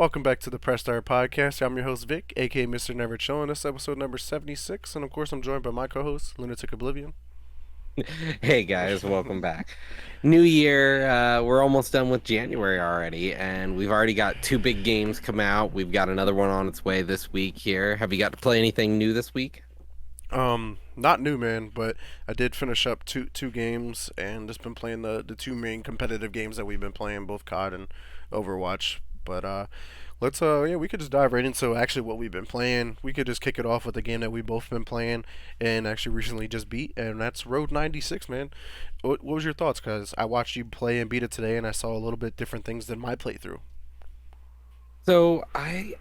Welcome back to the Press Start Podcast. I'm your host Vic, aka Mr. Never Chill, and this is episode number 76. And of course, I'm joined by my co-host Lunatic Oblivion. Hey guys, welcome back. New year, we're almost done with January already, and we've already got two big games come out. We've got another one on its way this week here. Have you got to play anything new this week? Not new, man, but I did finish up two games, and just been playing the two main competitive games that we've been playing, both COD and Overwatch. But let's yeah, we could just dive right into actually what we've been playing. We could just kick it off with the game that we both been playing and actually recently just beat, and that's Road 96, man. What was your thoughts? Cause I watched you play and beat it today, and I saw a little bit different things than my playthrough. So I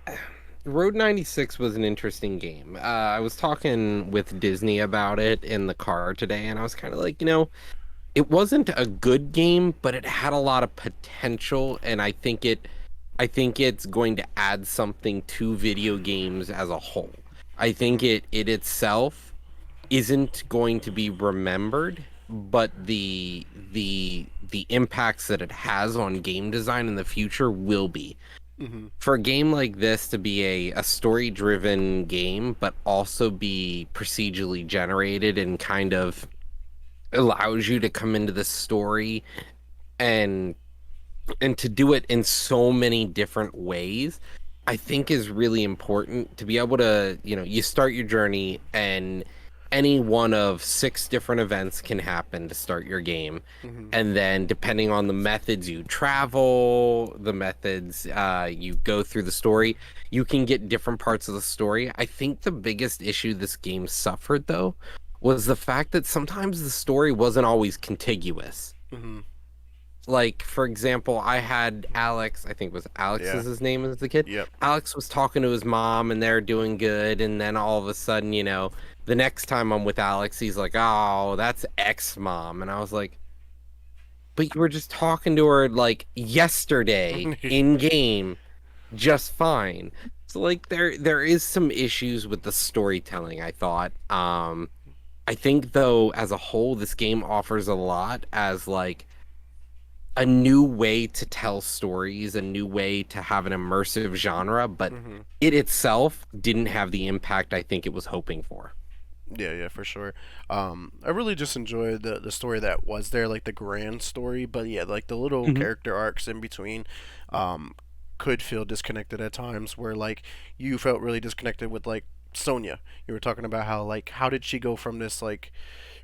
Road 96 was an interesting game. I was talking with Disney about it in the car today, and I was kind of like, it wasn't a good game, but it had a lot of potential, and I think it's going to add something to video games as a whole. I think it itself isn't going to be remembered, but the impacts that it has on game design in the future will be. Mm-hmm. For a game like this to be a story-driven game, but also be procedurally generated and kind of allows you to come into the story and to do it in so many different ways, I think is really important to be able to, you start your journey and any one of six different events can happen to start your game. Mm-hmm. And then depending on the methods you travel, the methods you go through the story, you can get different parts of the story. I think the biggest issue this game suffered though was the fact that sometimes the story wasn't always contiguous. Mm-hmm. Like, for example, I had Alex, I think it was Alex Yeah. is his name as the kid. Yep. Alex was talking to his mom and they're doing good. And then all of a sudden, the next time I'm with Alex, he's like, oh, that's ex-mom. And I was like, but you were just talking to her like yesterday in game, just fine. So like there is some issues with the storytelling, I thought. I think though, as a whole, this game offers a lot as like a new way to tell stories, a new way to have an immersive genre, but Mm-hmm. it itself didn't have the impact I think it was hoping for. Yeah, yeah, for sure. I really just enjoyed the story that was there, like the grand story, but yeah, like the little Mhm. character arcs in between, um, could feel disconnected at times. Where like you felt really disconnected with like Sonya. You were talking about how like how did she go from this like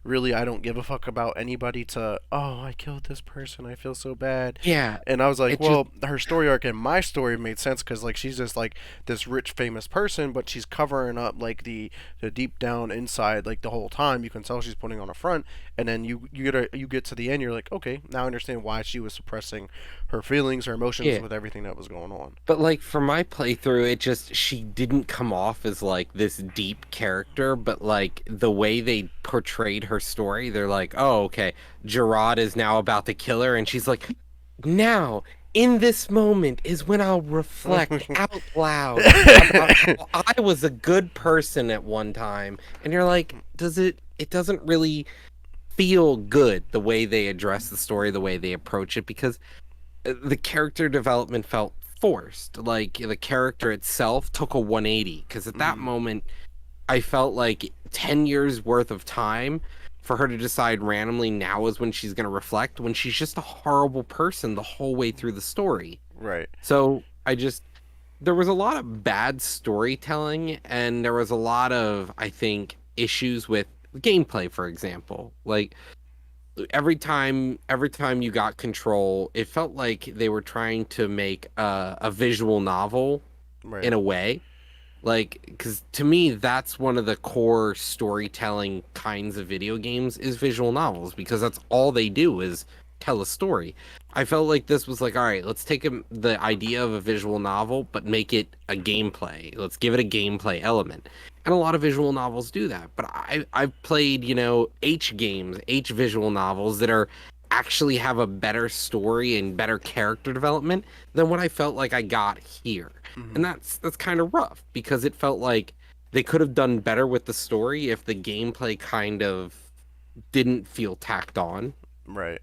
really I don't give a fuck about anybody to oh I killed this person I feel so bad, Yeah, and I was like it just well her story arc and my story made sense because like she's just like this rich famous person but she's covering up like the deep down inside like the whole time you can tell she's putting on a front, and then you get to the end you're like okay now I understand why she was suppressing her feelings her emotions yeah. with everything that was going on. But like for my playthrough, it just she didn't come off as like this deep character, but like the way they portrayed her story, they're like, oh, okay, Gerard is now about to kill her, and she's like, now, in this moment is when I'll reflect out loud about how I was a good person at one time. And you're like, it doesn't really feel good the way they address the story, the way they approach it, because the character development felt forced. Like the character itself took a 180 because at that Mm, moment I felt like 10 years worth of time for her to decide randomly now is when she's going to reflect when she's just a horrible person the whole way through the story. right. So there was a lot of bad storytelling and there was a lot of, I think, issues with gameplay, for example. Like every time you got control, it felt like they were trying to make a visual novel Right. in a way. Like, because to me, that's one of the core storytelling kinds of video games is visual novels, because that's all they do is tell a story. I felt like this was like, all right, let's take the idea of a visual novel, but make it a gameplay. Let's give it a gameplay element. And a lot of visual novels do that. But I've played, H games, H visual novels that are actually have a better story and better character development than what I felt like I got here. Hmm. And that's kind of rough because it felt like they could have done better with the story if the gameplay kind of didn't feel tacked on. Right.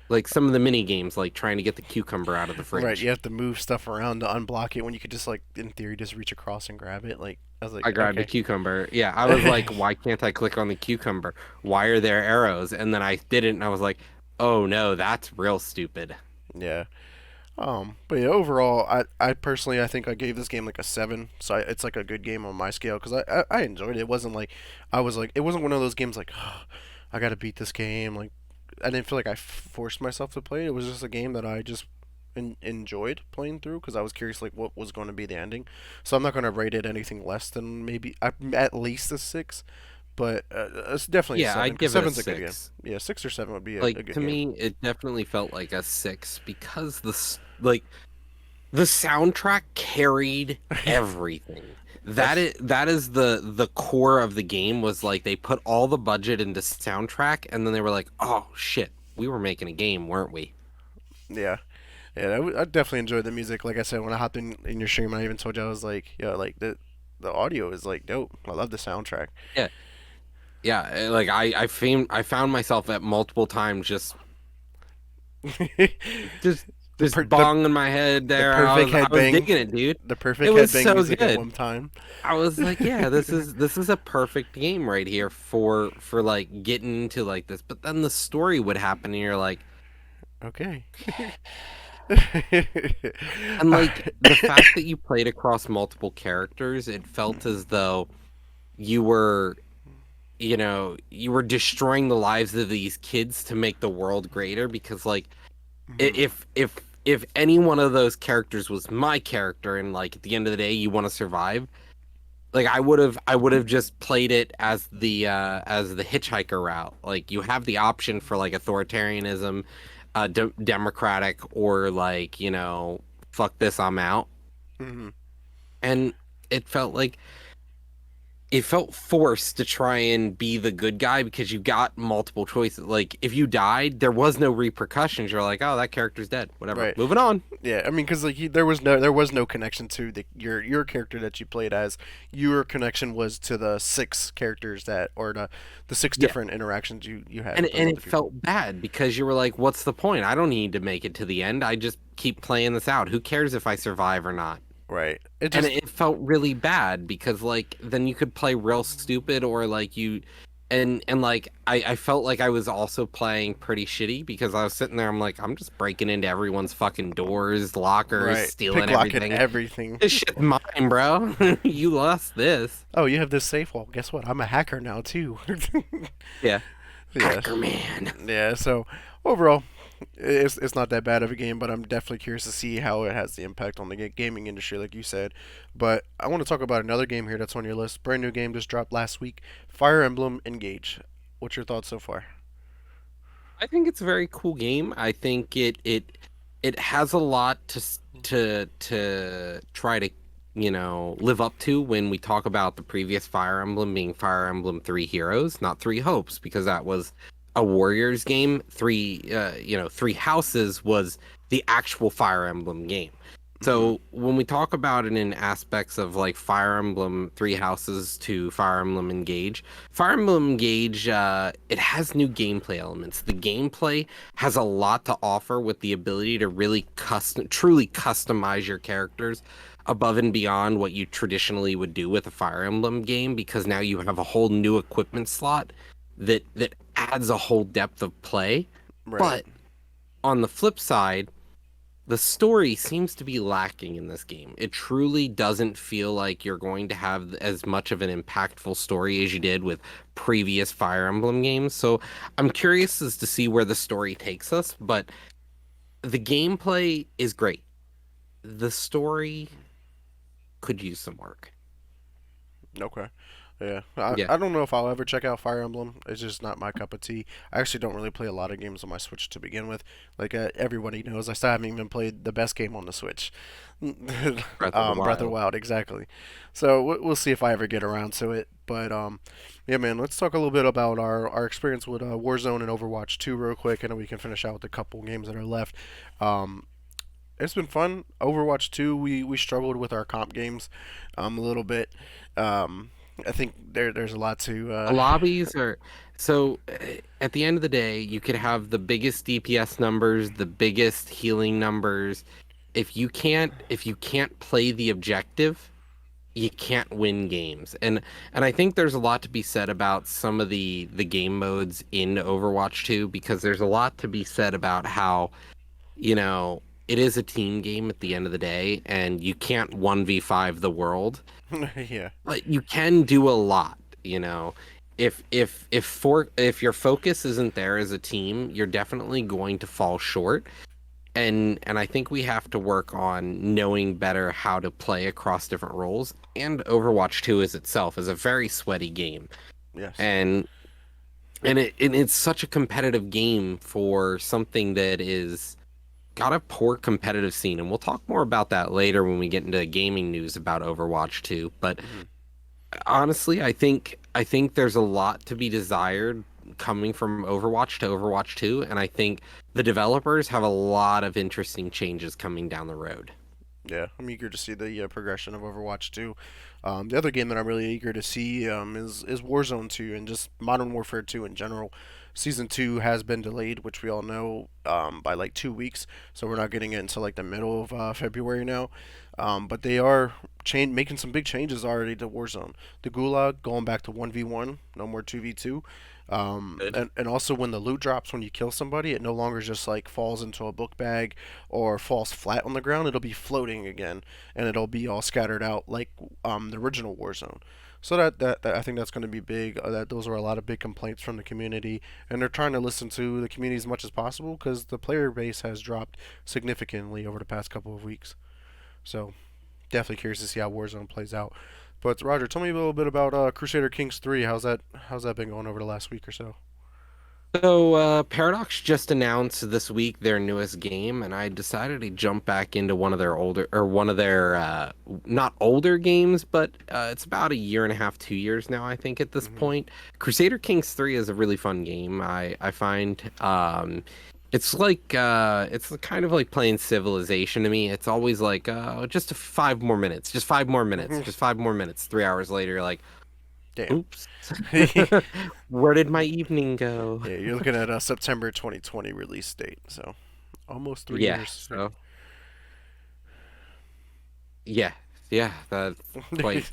Like some of the mini games, like trying to get the cucumber out of the Right, you fridge. have to move stuff around to unblock it when you could just like in theory just reach across and grab it. Like I was like, I grabbed the okay. cucumber. Yeah, I was like, why can't I click on the cucumber? Why are there arrows? And then I did it, and I was like, oh no, that's real stupid. Yeah. But yeah, overall, I personally I think I gave this game like a 7, so it's like a good game on my scale because I enjoyed it. It wasn't like I was like it wasn't one of those games like I gotta beat this game. Like I didn't feel like I forced myself to play it. It was just a game that I just enjoyed playing through because I was curious like what was going to be the ending. So I'm not gonna rate it anything less than maybe at least a 6, but it's definitely a Yeah, 7 I'd because give it a seven's a good game. 6. Yeah, 6 or 7 would be Like a good to game. me, it definitely felt like a 6 because like the soundtrack carried everything. That's That is the core of the game was like they put all the budget into soundtrack and then they were like, "Oh shit, we were making a game, weren't we?" yeah. Yeah, I definitely enjoyed the music. Like I said, when I hopped in your stream, I even told you I was like, yeah, like the audio is like dope. I love the soundtrack. Yeah. Yeah, like I found myself at multiple times the just just per, the bonging my head the there. perfect I was headbang, digging it, dude. the It perfect was headbang so music at good. one time. I was like, yeah, this is a perfect game right here for like getting into like this. But then the story would happen and you're like, Okay. and like the fact that you played across multiple characters, it felt as though you were, you were destroying the lives of these kids to make the world greater because like Mhm. if any one of those characters was my character and like at the end of the day you want to survive, like I would have just played it as the hitchhiker route. Like you have the option for like authoritarianism, democratic, or like, fuck this, I'm out. Mhm. And it felt like it felt forced to try and be the good guy because you got multiple choices. Like if you died, there was no repercussions. You're like, oh, that character's dead. Whatever. Right. Moving on. Yeah, I mean, because like there was no connection to your character that you played as. Your connection was to the 6 characters that or the six Yeah. different interactions you had with those And other it people. felt bad because you were like, what's the point? I don't need to make it to the end. I just keep playing this out. Who cares if I survive or not? Right. It And just it felt really bad because like then you could play real stupid or like you and like I felt like I was also playing pretty shitty because I was sitting there, I'm like, I'm just breaking into everyone's fucking doors, lockers, right. stealing Picklocking everything. everything. This shit's mine, bro. You lost this. Oh, you have this safe. Well, guess what? I'm a hacker now too. Yeah. Yeah. Hacker man. Yeah. So overall, it's not that bad of a game, but I'm definitely curious to see how it has the impact on the gaming industry, like you said. But I want to talk about another game here that's on your list. Brand new game just dropped last week. Fire Emblem Engage. What's your thoughts so far? I think it's a very cool game. I think it has a lot to try to, live up to when we talk about the previous Fire Emblem being Fire Emblem Three Heroes, not Three Hopes, because that was a Warriors game. Three Houses was the actual Fire Emblem game. Mm-hmm. So when we talk about it in aspects of like Fire Emblem Three Houses to Fire Emblem Engage, Fire Emblem Engage, it has new gameplay elements. The gameplay has a lot to offer with the ability to really truly customize your characters above and beyond what you traditionally would do with a Fire Emblem game, because now you have a whole new equipment slot that adds a whole depth of play. Right. But on the flip side, the story seems to be lacking in this game. It truly doesn't feel like you're going to have as much of an impactful story as you did with previous Fire Emblem games. So I'm curious as to see where the story takes us, but the gameplay is great. The story could use some work. Okay. Yeah, Yeah, I don't know if I'll ever check out Fire Emblem. It's just not my cup of tea. I actually don't really play a lot of games on my Switch to begin with. Like everybody knows, I still haven't even played the best game on the Switch, Breath of the Breath of the Wild. Wild, exactly. So we'll see if I ever get around to it. But yeah, man, let's talk a little bit about our experience with Warzone and Overwatch 2 real quick, and then we can finish out with a couple games that are left. Um, it's been fun. Overwatch 2, we struggled with our comp games a little bit. Um, I think there's a lot to. Lobbies are so at the end of the day, you could have the biggest DPS numbers, the biggest healing numbers. If you can't play the objective, you can't win games. And I think there's a lot to be said about some of the game modes in Overwatch 2 because there's a lot to be said about how, it is a team game at the end of the day and you can't 1v5 the world, Yeah. but you can do a lot, you know. If your focus isn't there as a team, you're definitely going to fall short. And I think we have to work on knowing better how to play across different roles. And Overwatch 2 is itself is a very sweaty game. Yes. And it's such a competitive game for something that is got a poor competitive scene. And we'll talk more about that later when we get into gaming news about Overwatch 2. But Hmm. honestly, I think there's a lot to be desired coming from Overwatch to Overwatch 2, and I think the developers have a lot of interesting changes coming down the road. Yeah, I'm eager to see the progression of Overwatch 2. The other game that I'm really eager to see is Warzone 2 and just Modern Warfare 2 in general. Season 2 has been delayed, which we all know, by like 2 weeks, so we're not getting it until like the middle of February now. But they are making some big changes already to Warzone. The Gulag going back to 1v1, no more 2v2. Good. And also when the loot drops when you kill somebody, it no longer just like falls into a book bag or falls flat on the ground. It'll be floating again, and it'll be all scattered out like the original Warzone. So that I think that's going to be big. That those are a lot of big complaints from the community, and they're trying to listen to the community as much as possible because the player base has dropped significantly over the past couple of weeks. So definitely curious to see how Warzone plays out. But Roger, tell me a little bit about Crusader Kings 3. How's that been going over the last week or so? So, Paradox just announced this week their newest game, and I decided to jump back into one of their, not older games, but it's about a year and a half, 2 years now, I think, at this Hmm. point. Crusader Kings 3 is a really fun game. I find, it's like, it's kind of like playing Civilization to me. It's always like, just 5 more minutes, just 5 more minutes, just 5 more minutes. 3 hours later, you're like, Damn. oops, where did my evening go? Yeah, you're looking at a September 2020 release date, so almost three Yeah, years. so yeah, yeah, that's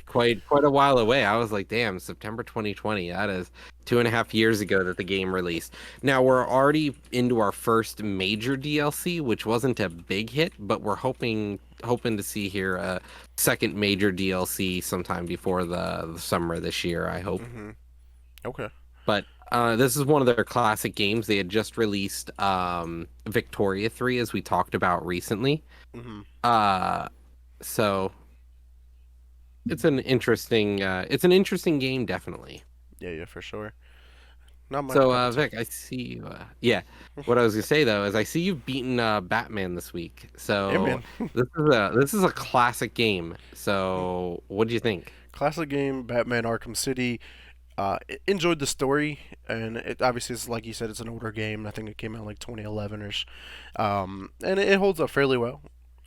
quite a while away. I was like, damn, September 2020. That is 2.5 years ago that the game released. Now we're already into our first major DLC, which wasn't a big hit, but we're hoping to see here a second major DLC sometime before the summer this year, I hope. Hmm. Okay. But this is one of their classic games. They had just released Victoria 3, as we talked about recently. Hmm. Uh, so it's an interesting game, definitely. Yeah, yeah, for sure. Not my So cup of tea. Vic, I see you. Yeah, what I was gonna say though is I see you've beaten Batman this week. Yeah, So man. this is a classic game. So what do you think? Classic game, Batman Arkham City. Enjoyed the story, and it obviously is like you said, it's an older game. I think it came out like 2011ish, and it holds up fairly well,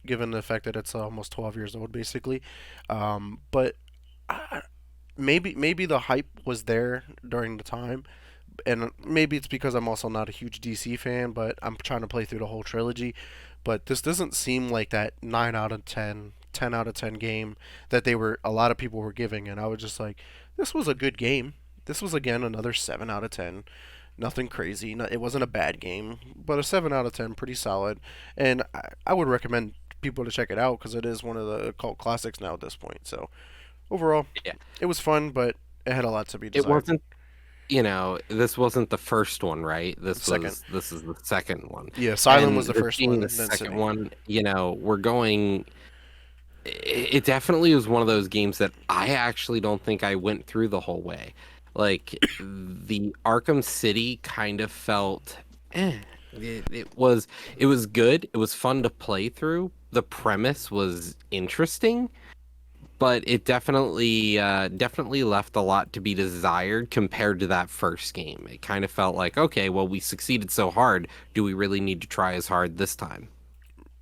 given the fact that it's almost 12 years old, basically. But I, maybe the hype was there during the time, and maybe it's because I'm also not a huge DC fan, but I'm trying to play through the whole trilogy. But this doesn't seem like that 9 out of 10, 10 out of 10 game that a lot of people were giving, and I was just like, this was a good game. This was again another 7 out of 10. Nothing crazy. It wasn't a bad game, but a 7 out of 10, pretty solid. And I would recommend people to check it out because it is one of the cult classics now at this point. So overall, Yeah, it was fun, but it had a lot to be it desired. wasn't. This wasn't the first one, right? Second. This is the second one. Yeah, Silent was And the this first being the one, then second City. one, we're going it definitely was one of those games that I actually don't think I went through the whole way. Like the Arkham City kind of felt it was good. It was fun to play through. The premise was interesting, but it definitely left a lot to be desired compared to that first game. It kind of felt like, okay, well, we succeeded so hard. Do we really need to try as hard this time?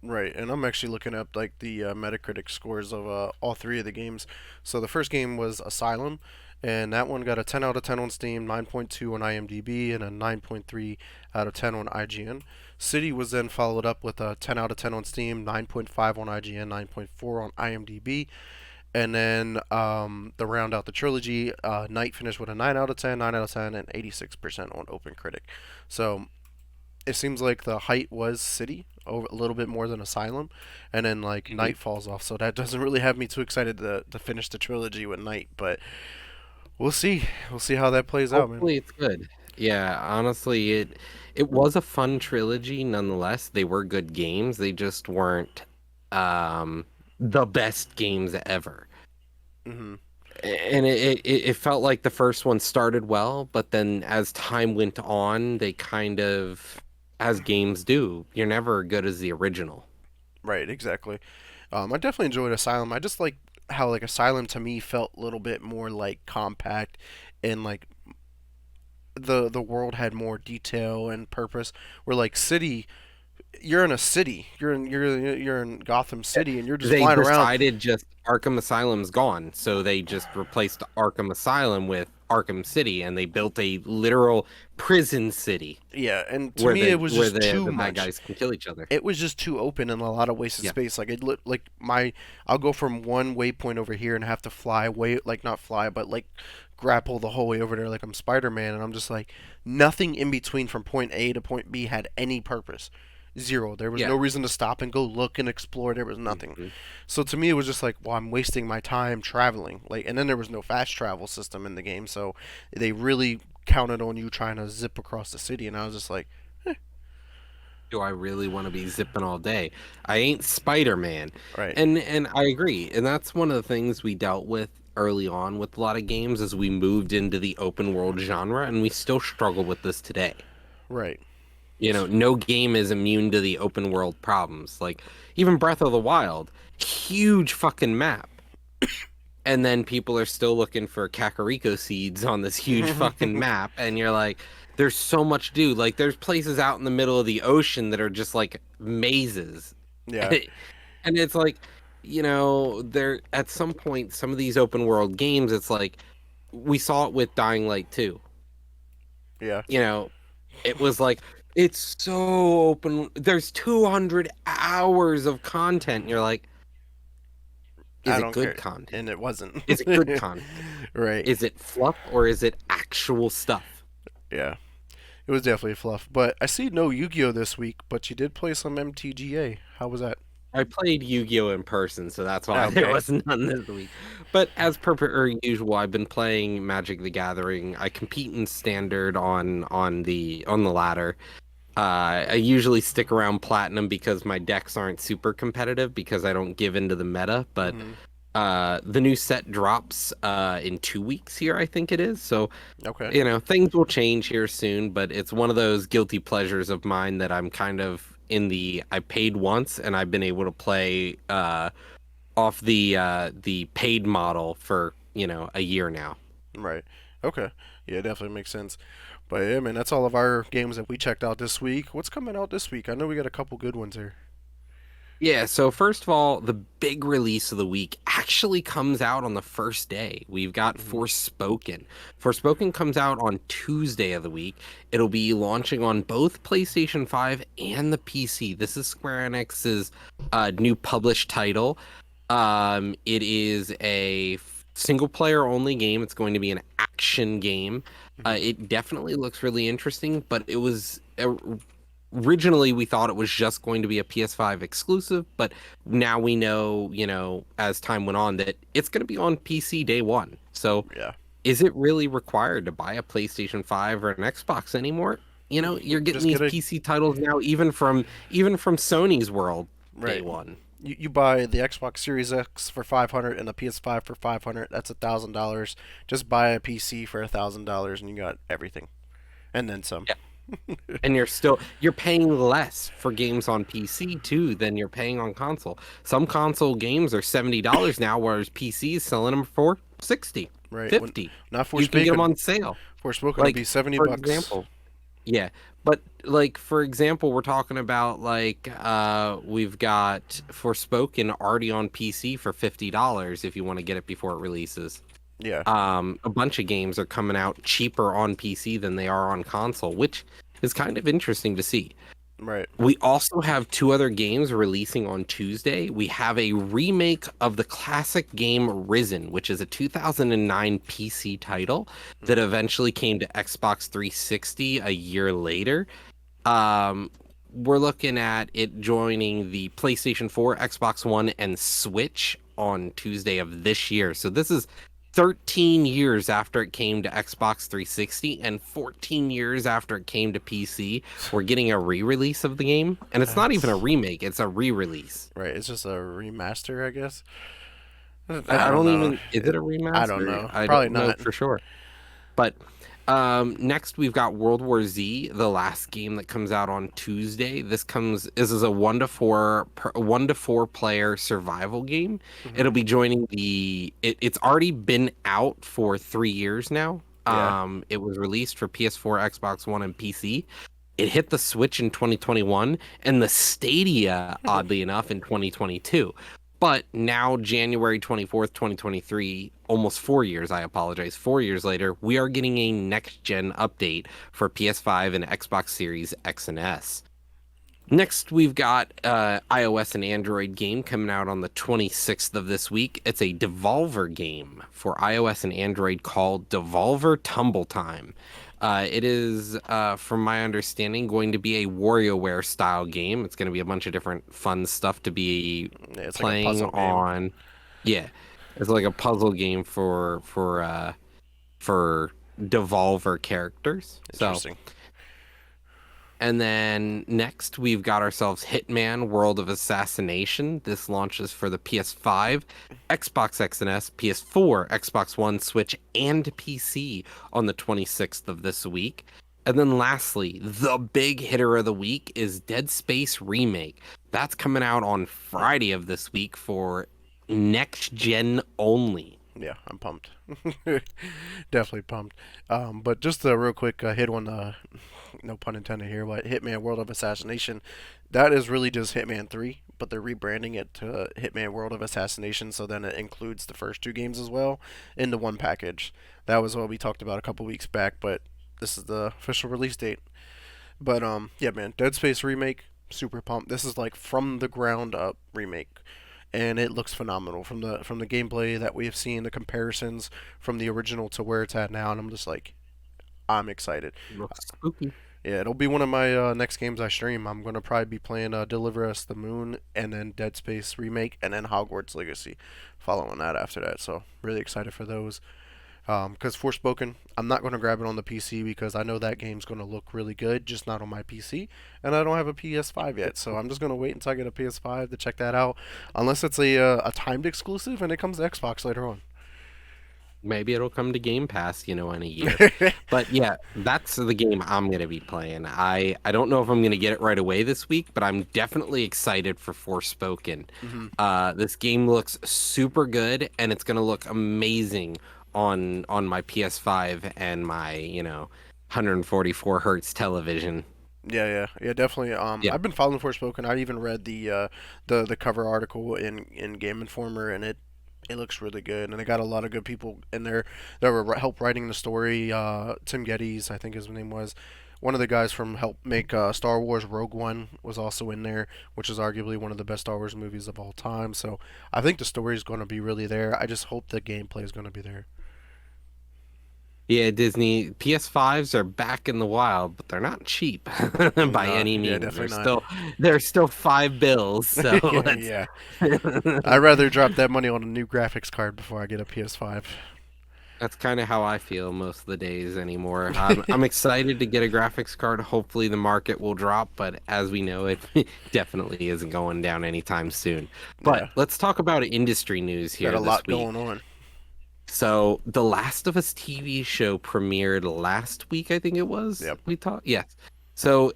Right, and I'm actually looking up like the Metacritic scores of all three of the games. So the first game was Asylum, and that one got a 10 out of 10 on Steam, 9.2 on IMDb, and a 9.3 out of 10 on IGN. City was then followed up with a 10 out of 10 on Steam, 9.5 on IGN, 9.4 on IMDb, and then to round out the trilogy, Night finished with a 9 out of 10, 9 out of 10, and 86% on OpenCritic. So it seems like the height was City over a little bit more than Asylum, and then like Mhm. Night falls off. So that doesn't really have me too excited to finish the trilogy with Night, but we'll see. We'll see how that plays out, man. Hopefully it's good. Yeah, honestly, it was a fun trilogy nonetheless. They were good games. They just weren't the best games ever. Hmm. And it felt like the first one started well, but then as time went on, they kind of, as games do, you're never as good as the original. Right, exactly. I definitely enjoyed Asylum. I just like how like Asylum to me felt a little bit more like compact, and like the world had more detail and purpose. Where like City, you're in a city. You're in Gotham City, and you're just They flying around. decided just Arkham Asylum's gone, so they just replaced Arkham Asylum with Arkham City, and they built a literal prison city Yeah, and to me it was where just too the bad much. guys can kill each other. It was just too open and a lot of wasted Yeah, space. Like like my, I'll go from one waypoint over here and have to fly way, like not fly, but like grapple the whole way over there like I'm Spider-Man, and I'm just like nothing in between from point A to point B had any purpose. Zero. There was yeah. no reason to stop and go look and explore. There was nothing. Mhm. So to me, it was just like, well, I'm wasting my time traveling. Like, and then there was no fast travel system in the game, so they really counted on you trying to zip across the city, and I was just like, Do I really want to be zipping all day? I ain't Spider-Man. right, And I agree. And that's one of the things we dealt with early on with a lot of games as we moved into the open world genre, and we still struggle with this today. right, No game is immune to the open world problems. Like even Breath of the Wild, huge fucking map. And then people are still looking for Kakariko seeds on this huge fucking map, and you're like, there's so much to do. Like there's places out in the middle of the ocean that are just like mazes. yeah, And it's like, there at some point, some of these open world games, it's like we saw it with Dying Light 2. yeah. You know, it was like it's so open. There's 200 hours of content. And you're like, is I it don't good care, content? and it wasn't. Is it good content? Right. Is it fluff or is it actual stuff? Yeah. It was definitely fluff. But I see no Yu-Gi-Oh this week, but you did play some MTGA. How was that? I played Yu-Gi-Oh in person, so that's why there Okay. was none this week. But as per usual, I've been playing Magic the Gathering. I compete in standard on the ladder. I usually stick around platinum because my decks aren't super competitive because I don't give into the meta. But Hmm. the new set drops in 2 weeks here, I think it is. So Okay. things will change here soon, but it's one of those guilty pleasures of mine that I'm kind of in the I paid once and I've been able to play off the paid model for, a year now. Right. Okay. Yeah, it definitely makes sense. But yeah, man, that's all of our games that we checked out this week. What's coming out this week? I know we got a couple good ones here. Yeah, so first of all, the big release of the week actually comes out on the first day. We've got Hmm. Forspoken. Forspoken comes out on Tuesday of the week. It'll be launching on both PlayStation 5 and the PC. This is Square Enix's new published title. It is a single player only game. It's going to be an action game. Hmm. It definitely looks really interesting, but it was originally we thought it was just going to be a PS5 exclusive, but now we know, as time went on that it's going to be on PC day one. So Yeah. is it really required to buy a PlayStation 5 or an Xbox anymore? You're getting Just these get a PC titles now even from Sony's world day right. one. You buy the Xbox Series X for 500 and the PS5 for 500. That's $1,000. Just buy a PC for $1,000 and you got everything, and then some. Yeah. And you're paying less for games on PC too than you're paying on console. Some console games are $70 now, whereas PC is selling them for 60, Right. When 50. not You can get them Forspoken. on sale. Forspoken will Like, be 70 for bucks. example. Yeah, but like for example, we're talking about we've got Forspoken already on PC for $50 if you want to get it before it releases. Yeah, A bunch of games are coming out cheaper on PC than they are on console, which is kind of interesting to see. right. We also have two other games releasing on Tuesday. We have a remake of the classic game Risen, which is a 2009 PC title that Hmm. eventually came to Xbox 360 a year later. Um, we're looking at it joining the PlayStation 4, Xbox One, and Switch on Tuesday of this year. So this is 13 years after it came to Xbox 360 and 14 years after it came to PC. We're getting a re-release of the game, and it's not even a That's remake, it's a re-release. right. It's just a remaster, I guess. I I don't don't know. even, is it a I don't remaster? know. I Probably don't know not. for sure. But next we've got World War Z, the last game that comes out on Tuesday. This is a 1 to 4 player survival game. Hmm. It'll be joining it's already been out for 3 years now. Yeah. It was released for PS4, Xbox One, and PC. It hit the Switch in 2021 and the Stadia, oddly enough, in 2022. But now, January 24th, 2023, almost 4 years, I apologize, 4 years later, we are getting a next gen update for PS5 and Xbox Series X and S. Next, we've got iOS and Android game coming out on the 26th of this week. It's a Devolver game for iOS and Android called Devolver Tumble Time. It is, from my understanding, going to be a WarioWare style game. It's going to be a bunch of different fun stuff to be Yeah, it's like a playing puzzle game. on. Yeah, it's like a puzzle game for Devolver characters. So. Interesting. And then next, we've got ourselves Hitman World of Assassination. This launches for the PS5, Xbox X and S, PS4, Xbox One, Switch, and PC on the 26th of this week. And then lastly, the big hitter of the week is Dead Space Remake. That's coming out on Friday of this week for next gen only. Yeah, I'm pumped. Definitely pumped. But just a real quick hit on no pun intended here, but Hitman World of Assassination. That is really just Hitman 3, but they're rebranding it to Hitman World of Assassination, so then it includes the first two games as well into one package. That was what we talked about a couple weeks back, but this is the official release date. But yeah, man, Dead Space remake, super pumped. This is like from the ground up remake, and it looks phenomenal from the gameplay that we have seen, the comparisons from the original to where it's at now, and I'm just like, I'm excited. Looks spooky. Yeah, it'll be one of my next games I stream. I'm gonna probably be playing Deliver Us the Moon, and then Dead Space remake, and then Hogwarts Legacy, following that after that. So really excited for those. Because Forspoken, I'm not going to grab it on the PC because I know that game's going to look really good, just not on my PC. And I don't have a PS5 yet, so I'm just going to wait until I get a PS5 to check that out. Unless it's a timed exclusive and it comes to Xbox later on. Maybe it'll come to Game Pass, in a year. But yeah, that's the game I'm gonna be playing. I don't know if I'm gonna get it right away this week, but I'm definitely excited for Forspoken. Hmm. This game looks super good, and it's gonna look amazing on my PS5 and my 144 hertz television. Yeah, definitely. Yeah. I've been following Forspoken. I even read the cover article in Game Informer, and it looks really good. And they got a lot of good people in there that were help writing the story. Tim Geddes, I think his name was. One of the guys from help make Star Wars Rogue One was also in there, which is arguably one of the best Star Wars movies of all time. So I think the story is going to be really there. I just hope the gameplay is going to be there. Yeah, Disney PS5s are back in the wild, but they're not cheap by No, any yeah, means. definitely not. They're still $5. So let's Yeah, I'd rather drop that money on a new graphics card before I get a PS5. That's kind of how I feel most of the days anymore. I'm excited to get a graphics card. Hopefully the market will drop, but as we know, it definitely isn't going down anytime soon. But Yeah, let's talk about industry news got here a this lot week. going on. So, The Last of Us TV show premiered last week, I think it was. Yep. We talked, yes. So,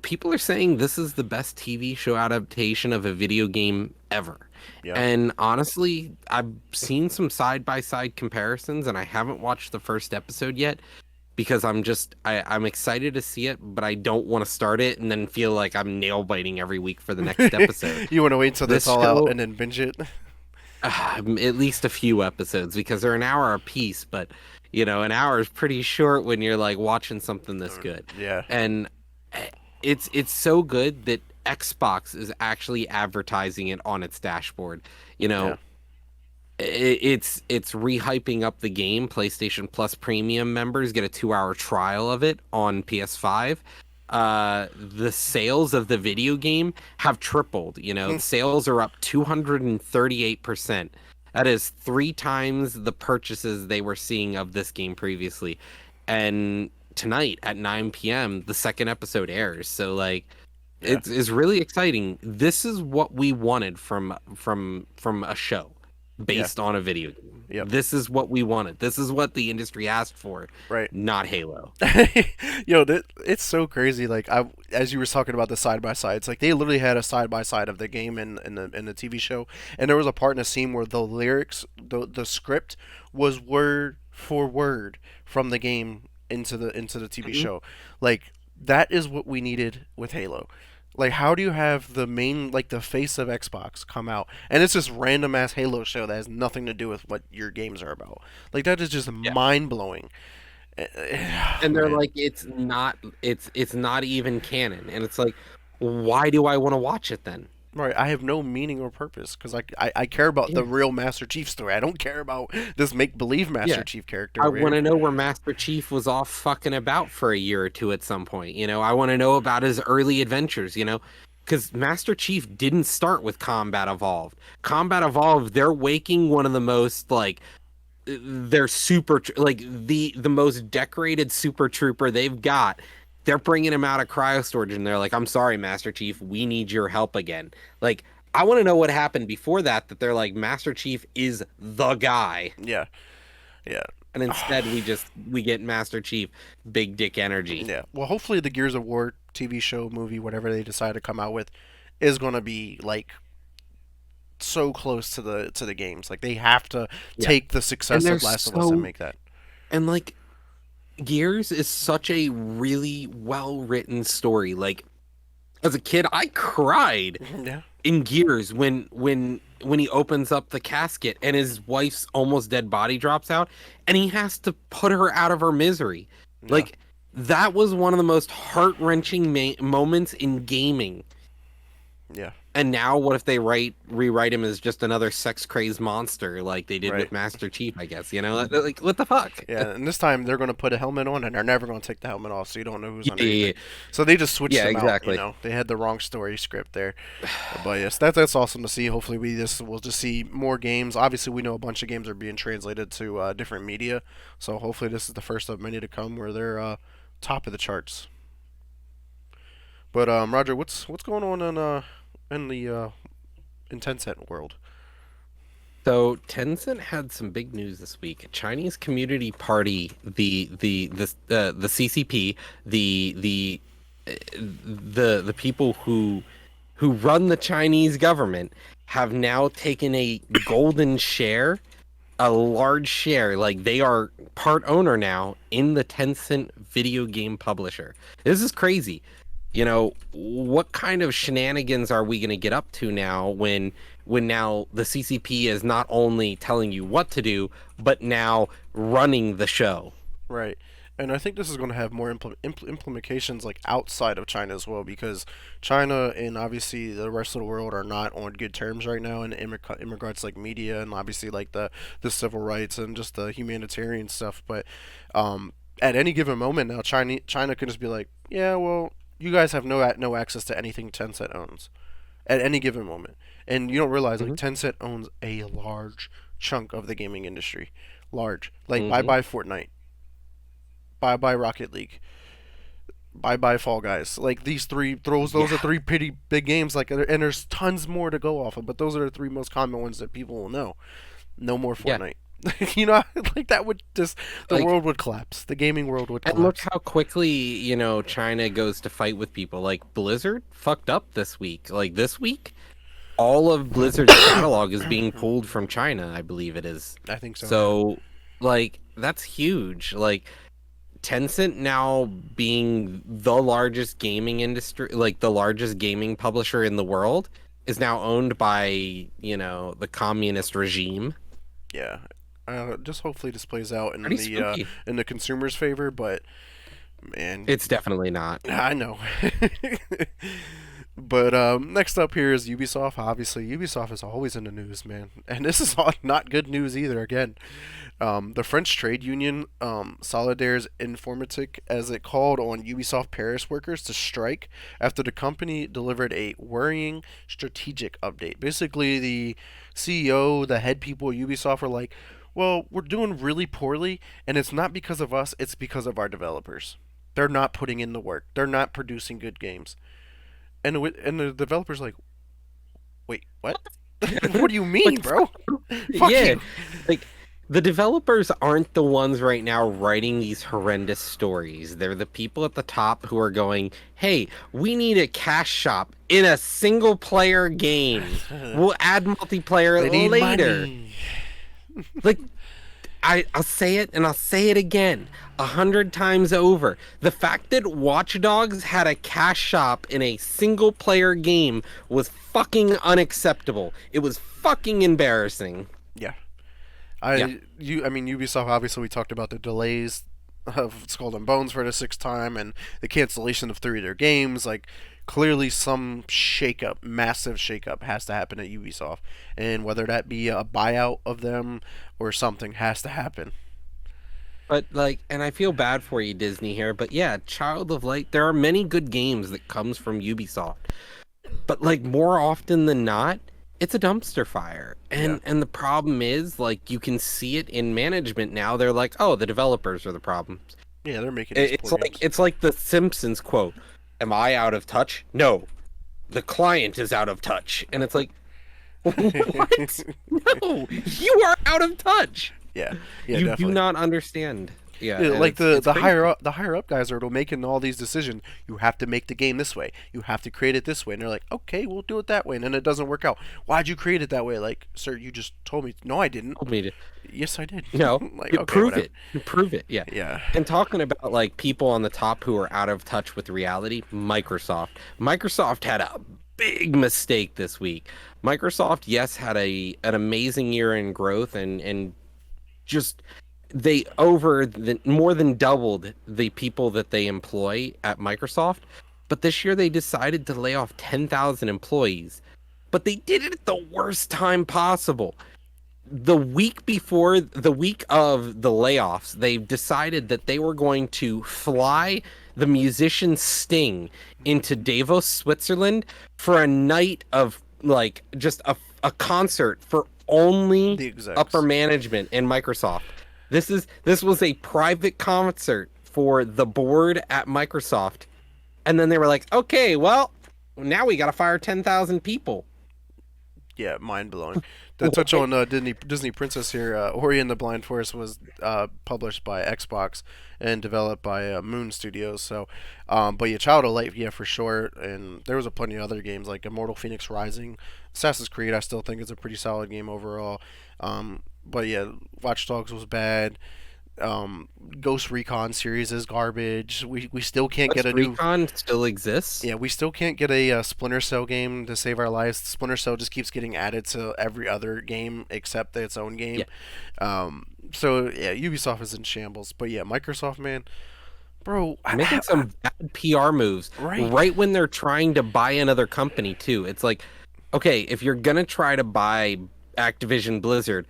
people are saying this is the best TV show adaptation of a video game ever. Yeah. And honestly, I've seen some side by side comparisons and I haven't watched the first episode yet. because I'm excited to see it, but I don't want to start it and then feel like I'm nail biting every week for the next episode. You want to wait until that's This all out show, and then binge it? at least a few episodes because they're an hour a piece, but an hour is pretty short when you're like watching something this good. Yeah, And eh, it's so good that Xbox is actually advertising it on its dashboard. You yeah, know, it's rehyping up the game. PlayStation Plus Premium members get a 2-hour trial of it on PS5. The sales of the video game have tripled. Sales are up 238%. That is 3 times the purchases they were seeing of this game previously. And tonight at 9 p.m., the second episode airs. So like yeah, it's really exciting. This is what we wanted from a show yeah. based on a video game. Yep. This is what we wanted. This is what the industry asked for, Right. not Halo. Yo, it's so crazy. Like as you were talking about the side by sides, like they literally had a side by side of the game and the TV show, and there was a part in the scene where the lyrics, the script was word for word from the game into the TV Mhm. show. Like that is what we needed with Halo. Like, how do you have the main, like, the face of Xbox come out, and it's this random ass Halo show that has nothing to do with what your games are about? Like, that is just Yeah. mind blowing. And they're Man, like, it's not even canon. And it's like, why do I want to watch it then? right? I have no meaning or purpose because I care about the Yeah. real Master Chief story. I don't care about this make believe Master Yeah. Chief character I over want here. to know where Master Chief was off fucking about for a year or two at some point. I want to know about his early adventures. Because Master Chief didn't start with Combat Evolved. Combat Evolved, they're waking one of the most like they're like the most decorated super trooper they've got. They're bringing him out of cryo storage, and they're like, "I'm sorry, Master Chief, we need your help again." Like, I want to know what happened before that. That they're like, Master Chief is the guy, Yeah, yeah. and instead we get Master Chief big dick energy. Yeah. Well, hopefully the Gears of War TV show, movie, whatever they decide to come out with, is gonna be like so close to the games. Like they have to Yeah, take the and success they're of Last of Us and so make that. and like Gears is such a really well written story. Like as a kid, I cried Yeah. in Gears when he opens up the casket and his wife's almost dead body drops out and he has to put her out of her misery. Yeah. Like that was one of the most heart-wrenching moments in gaming. Yeah. And now what if they rewrite him as just another sex-crazed monster like they did Right. with Master Chief, I guess, Like what the fuck? Yeah. And this time they're gonna put a helmet on and they're never gonna take the helmet off, so you don't know who's Yeah, underneath yeah, it. So they just switched yeah, them out. exactly. They had the wrong story script there. But yes, that's awesome to see. Hopefully we'll just see more games. Obviously we know a bunch of games are being translated to different media, so hopefully this is the first of many to come where they're top of the charts. But Roger, what's going on in the in Tencent world? So Tencent had some big news this week. Chinese Community Party, the CCP, the people who run the Chinese government have now taken a golden share, a large share, like they are part owner now in the Tencent video game publisher. This is crazy. What kind of shenanigans are we going to get up to now when now the CCP is not only telling you what to do, but now running the show? Right. And I think this is going to have more implications like outside of China as well, because China and obviously the rest of the world are not on good terms right now in regards like media and obviously like the civil rights and just the humanitarian stuff. But at any given moment now, China can just be like, yeah, well, you guys have no access to anything Tencent owns at any given moment, and you don't realize like Hmm. Tencent owns a large chunk of the gaming industry, large. Like bye Hmm. bye Fortnite, bye bye Rocket League, bye bye Fall Guys. Like these three those are Yeah, three pretty big games. Like and there's tons more to go off of, but those are the three most common ones that people will know. No more yeah. Fortnite. Like that would just the Like, world would collapse. The gaming world would and look collapse. how quickly, China goes to fight with people. Like Blizzard fucked up this week. Like this week, all of Blizzard's catalog is being pulled from China, I believe it is. I think so. Yeah. So, like, that's huge. Like, Tencent now being the largest gaming industry, like the largest gaming publisher in the world, is now owned by, the communist regime. Yeah. Just hopefully this plays out Pretty spooky. in the consumer's favor, but man, It's definitely not. I know. But next up here is Ubisoft. Obviously, Ubisoft is always in the news, man, and this is not good news either. Again, the French trade union, Solidaires Informatique, as it called on Ubisoft Paris workers to strike after the company delivered a worrying strategic update. Basically, the CEO, the head people at Ubisoft are like, well, we're doing really poorly, and it's not because of us, it's because of our developers. They're not putting in the work, they're not producing good games. And the developer's like, wait, what? What do you mean, Like, bro? Fuck yeah, you. like the developers aren't the ones right now writing these horrendous stories. They're the people at the top who are going, "Hey, we need a cash shop in a single player game. We'll add They multiplayer need later." money. Like I'll say it and I'll say it again 100 times over. The fact that Watch Dogs had a cash shop in a single player game was fucking unacceptable. It was fucking embarrassing. Yeah. Yeah. I mean Ubisoft, obviously we talked about the delays of Skull and Bones for the sixth time and the cancellation of three of their games. Like clearly some shakeup, massive shakeup has to happen at Ubisoft. And whether that be a buyout of them or something has to happen. But like, and I feel bad for you, Disney here, but yeah, Child of Light, there are many good games that comes from Ubisoft. But like more often than not, it's a dumpster fire. Yeah. And the problem is like you can see it in management now. They're like, "Oh, the developers are the problem." Yeah, they're making these poor games. It's like the Simpsons quote, "Am I out of touch?" No, the client is out of touch. And it's like, "What? No, you are out of touch. Yeah. Yeah, You do definitely. not understand." Yeah, Yeah, and like it's crazy. the higher up guys are making all these decisions. You have to make the game this way. You have to create it this way. And they're like, okay, we'll do it that way. And then it doesn't work out. Why'd you create it that way? Like, sir, you just told me. No, I didn't. Told me to, Yes, I did. Like, you okay, prove whatever. it. You prove it. Yeah. Yeah. And talking about like people on the top who are out of touch with reality, Microsoft. Microsoft had a big mistake this week. Microsoft, yes, had an amazing year in growth and just they more than doubled the people that they employ at Microsoft. But this year they decided to lay off 10,000 employees. But they did it at the worst time possible. The week of the layoffs, they decided that they were going to fly the musician Sting into Davos, Switzerland for a night of like just a concert for only The upper execs. management in Microsoft. This was a private concert for the board at Microsoft. And then they were like, "Okay, well, now we got to fire 10,000 people." Yeah, mind blowing. To touch on Disney Princess here, Ori and the Blind Forest was published by Xbox and developed by Moon Studios. So, but yeah, Child of Light, yeah, for sure. And there was a plenty of other games like Immortal Phoenix Rising, Assassin's Creed. I still think is a pretty solid game overall. But yeah, Watch Dogs was bad. Ghost Recon series is garbage. We still can't get Ghost a new. Recon still exists. Yeah, we still can't get a, Splinter Cell game to save our lives. Splinter Cell just keeps getting added to every other game except its own game. Yeah. So yeah, Ubisoft is in shambles. But yeah, Microsoft, man, bro, Making some bad PR moves right? right when they're trying to buy another company too. It's like, okay, if you're gonna try to buy Activision Blizzard,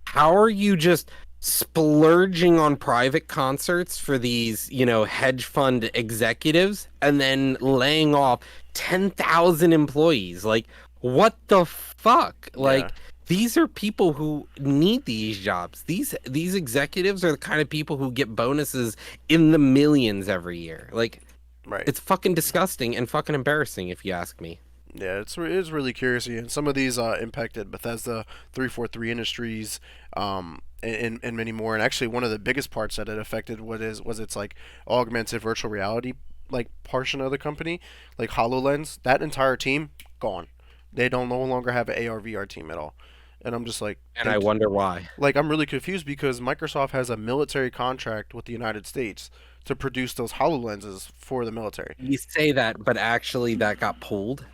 how are you just splurging on private concerts for these, hedge fund executives and then laying off 10,000 employees? Like, what the fuck? Yeah, Like, these are people who need these jobs. These executives are the kind of people who get bonuses in the millions every year. Like, right. it's fucking disgusting and fucking embarrassing if you ask me. Yeah, it is really curious. And some of these impacted Bethesda, 343 Industries, and many more. And actually, one of the biggest parts that it affected was its like augmented virtual reality like portion of the company, like Hololens. That entire team gone. They don't no longer have an AR VR team at all. and I'm just like And I wonder why. I'm really confused because Microsoft has a military contract with the United States to produce those HoloLenses for the military. You say that, but actually that got pulled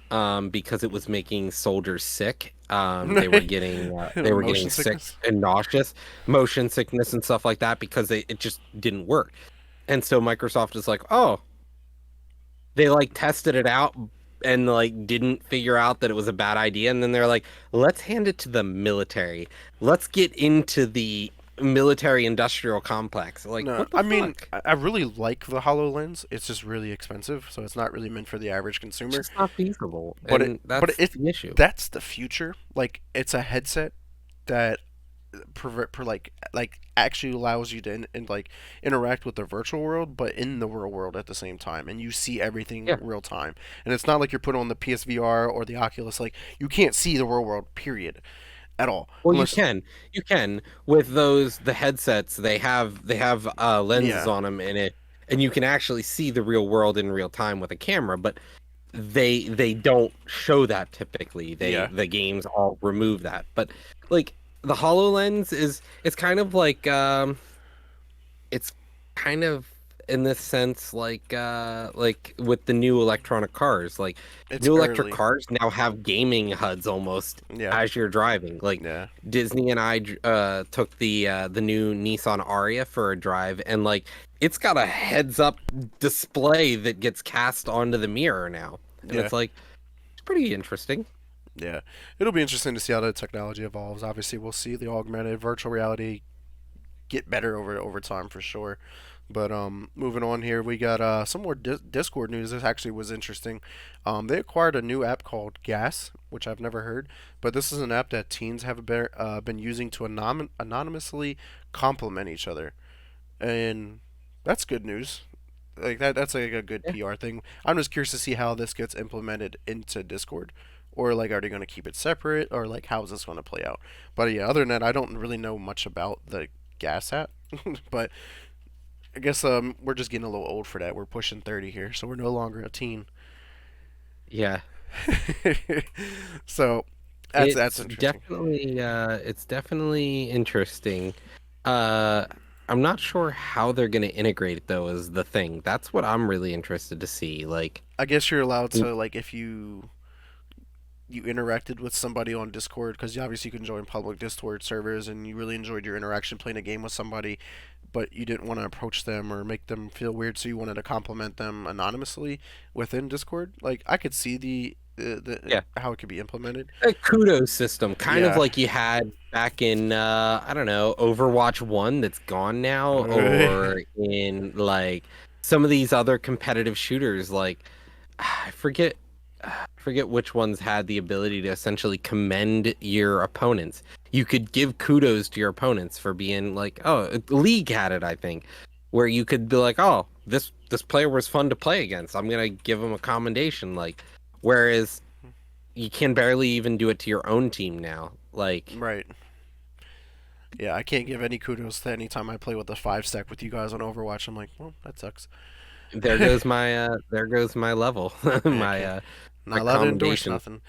because it was making soldiers sick. They were getting Motion sick sickness. and nauseous, motion sickness and stuff like that because it just didn't work. And so Microsoft is like, oh, they like tested it out and like didn't figure out that it was a bad idea, and then they're like, let's hand it to the military. Let's get into the military industrial complex. Like, No, what the I mean fuck? I really like the HoloLens. It's just really expensive, so it's not really meant for the average It's consumer. just not feasible, But and but that's if the issue. that's the future, like it's a headset that actually allows you to like interact with the virtual world, but in the real world at the same time, and you see everything Yeah. real time. And it's not like you're put on the PSVR or the Oculus. Like you can't see the real world, period, at all, Well, unless you can with those the headsets. They have lenses yeah, on them in it, and you can actually see the real world in real time with a camera. But they don't show that typically. yeah, The games all remove that. But like the HoloLens is it's kind of it's kind of in this sense like with the new electronic cars, like it's new electric early. cars now have gaming HUDs almost Yeah, as you're driving. Like yeah, Disney and I took the new Nissan Aria for a drive, and like it's got a heads up display that gets cast onto the mirror now, and yeah. it's like it's pretty interesting. Yeah, it'll be interesting to see how the technology evolves. Obviously, we'll see the augmented virtual reality get better over time for sure. But moving on here, we got some more Discord news. This actually was interesting. They acquired a new app called Gas, which I've never heard, but this is an app that teens have been using to anonymously compliment each other, and that's good news. Like that's like a good Yeah. PR thing. I'm just curious to see how this gets implemented into Discord, or like are they going to keep it separate, or like how is this going to play out? But yeah, other than that, I don't really know much about the Gas app, but I guess we're just getting a little old for that. We're pushing 30 here, so we're no longer a teen. Yeah. So that's interesting. It's definitely interesting. Uh I'm not sure how they're going to integrate it though is the thing. That's what I'm really interested to see. Like I guess you're allowed to like if you interacted with somebody on Discord because obviously you can join public Discord servers and you really enjoyed your interaction playing a game with somebody, but you didn't want to approach them or make them feel weird, so you wanted to compliment them anonymously within Discord. Like I could see the yeah, how it could be implemented. a kudos system, kind of Yeah. like you had back in I don't know, Overwatch 1 that's gone now, or in like some of these other competitive shooters like I forget which ones had the ability to essentially commend your opponents. You could give kudos to your opponents for being like, oh, League had it, I think, where you could be like, oh, this player was fun to play against. I'm gonna give him a commendation. Like, whereas you can barely even do it to your own team now. Like, Right. Yeah, I can't give any kudos to any time I play with the 5 stack with you guys on Overwatch. I'm like, well, that sucks. there goes my level, Yeah, I my can't. my Not allowed to endorse commendation.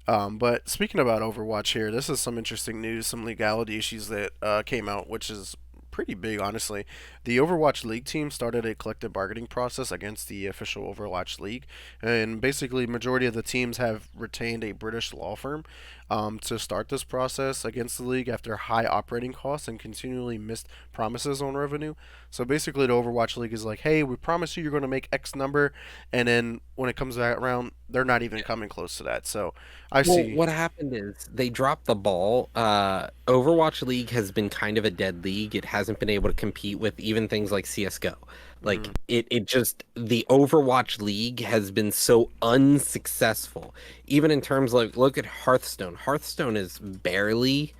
nothing. But speaking about Overwatch here, this is some interesting news, some legality issues that came out, which is pretty big, honestly. The Overwatch League team started a collective bargaining process against the official Overwatch League, and basically, majority of the teams have retained a British law firm to start this process against the league after high operating costs and continually missed promises on revenue. So basically, the Overwatch League is like, hey, we promise you you're going to make X number, and then when it comes back around, they're not even coming close to that. So I Well, see. what happened is they dropped the ball. Overwatch League has been kind of a dead league. It hasn't been able to compete with even things like CS:GO. Mm, Like it just the Overwatch League has been so unsuccessful. Even in terms like look at Hearthstone. Hearthstone is barely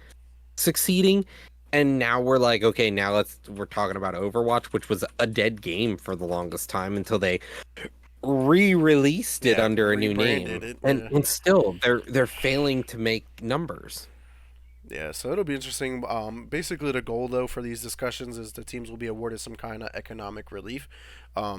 succeeding. And now we're like, okay, now we're talking about Overwatch, which was a dead game for the longest time until they re-released it yeah, under a new rebranded name, it. and Yeah. still they're failing to make numbers. Yeah, so it'll be interesting. Basically, the goal, though, for these discussions is the teams will be awarded some kind of economic relief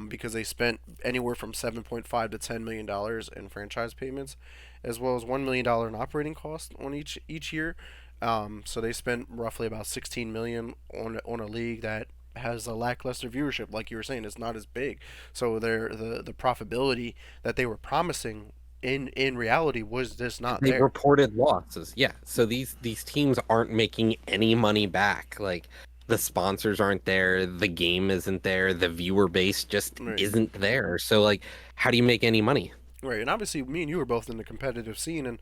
because they spent anywhere from 7.5 to $10 million in franchise payments, as well as $1 million in operating costs on each year. So they spent roughly about 16 million on a league that has a lackluster viewership. Like you were saying, it's not as big. So the profitability that they were promising in reality was just not They there. reported losses. Yeah. So these teams aren't making any money back. Like the sponsors aren't there, the game isn't there, the viewer base just Right. isn't there. So like how do you make any money? Right. And obviously, me and you were both in the competitive scene, and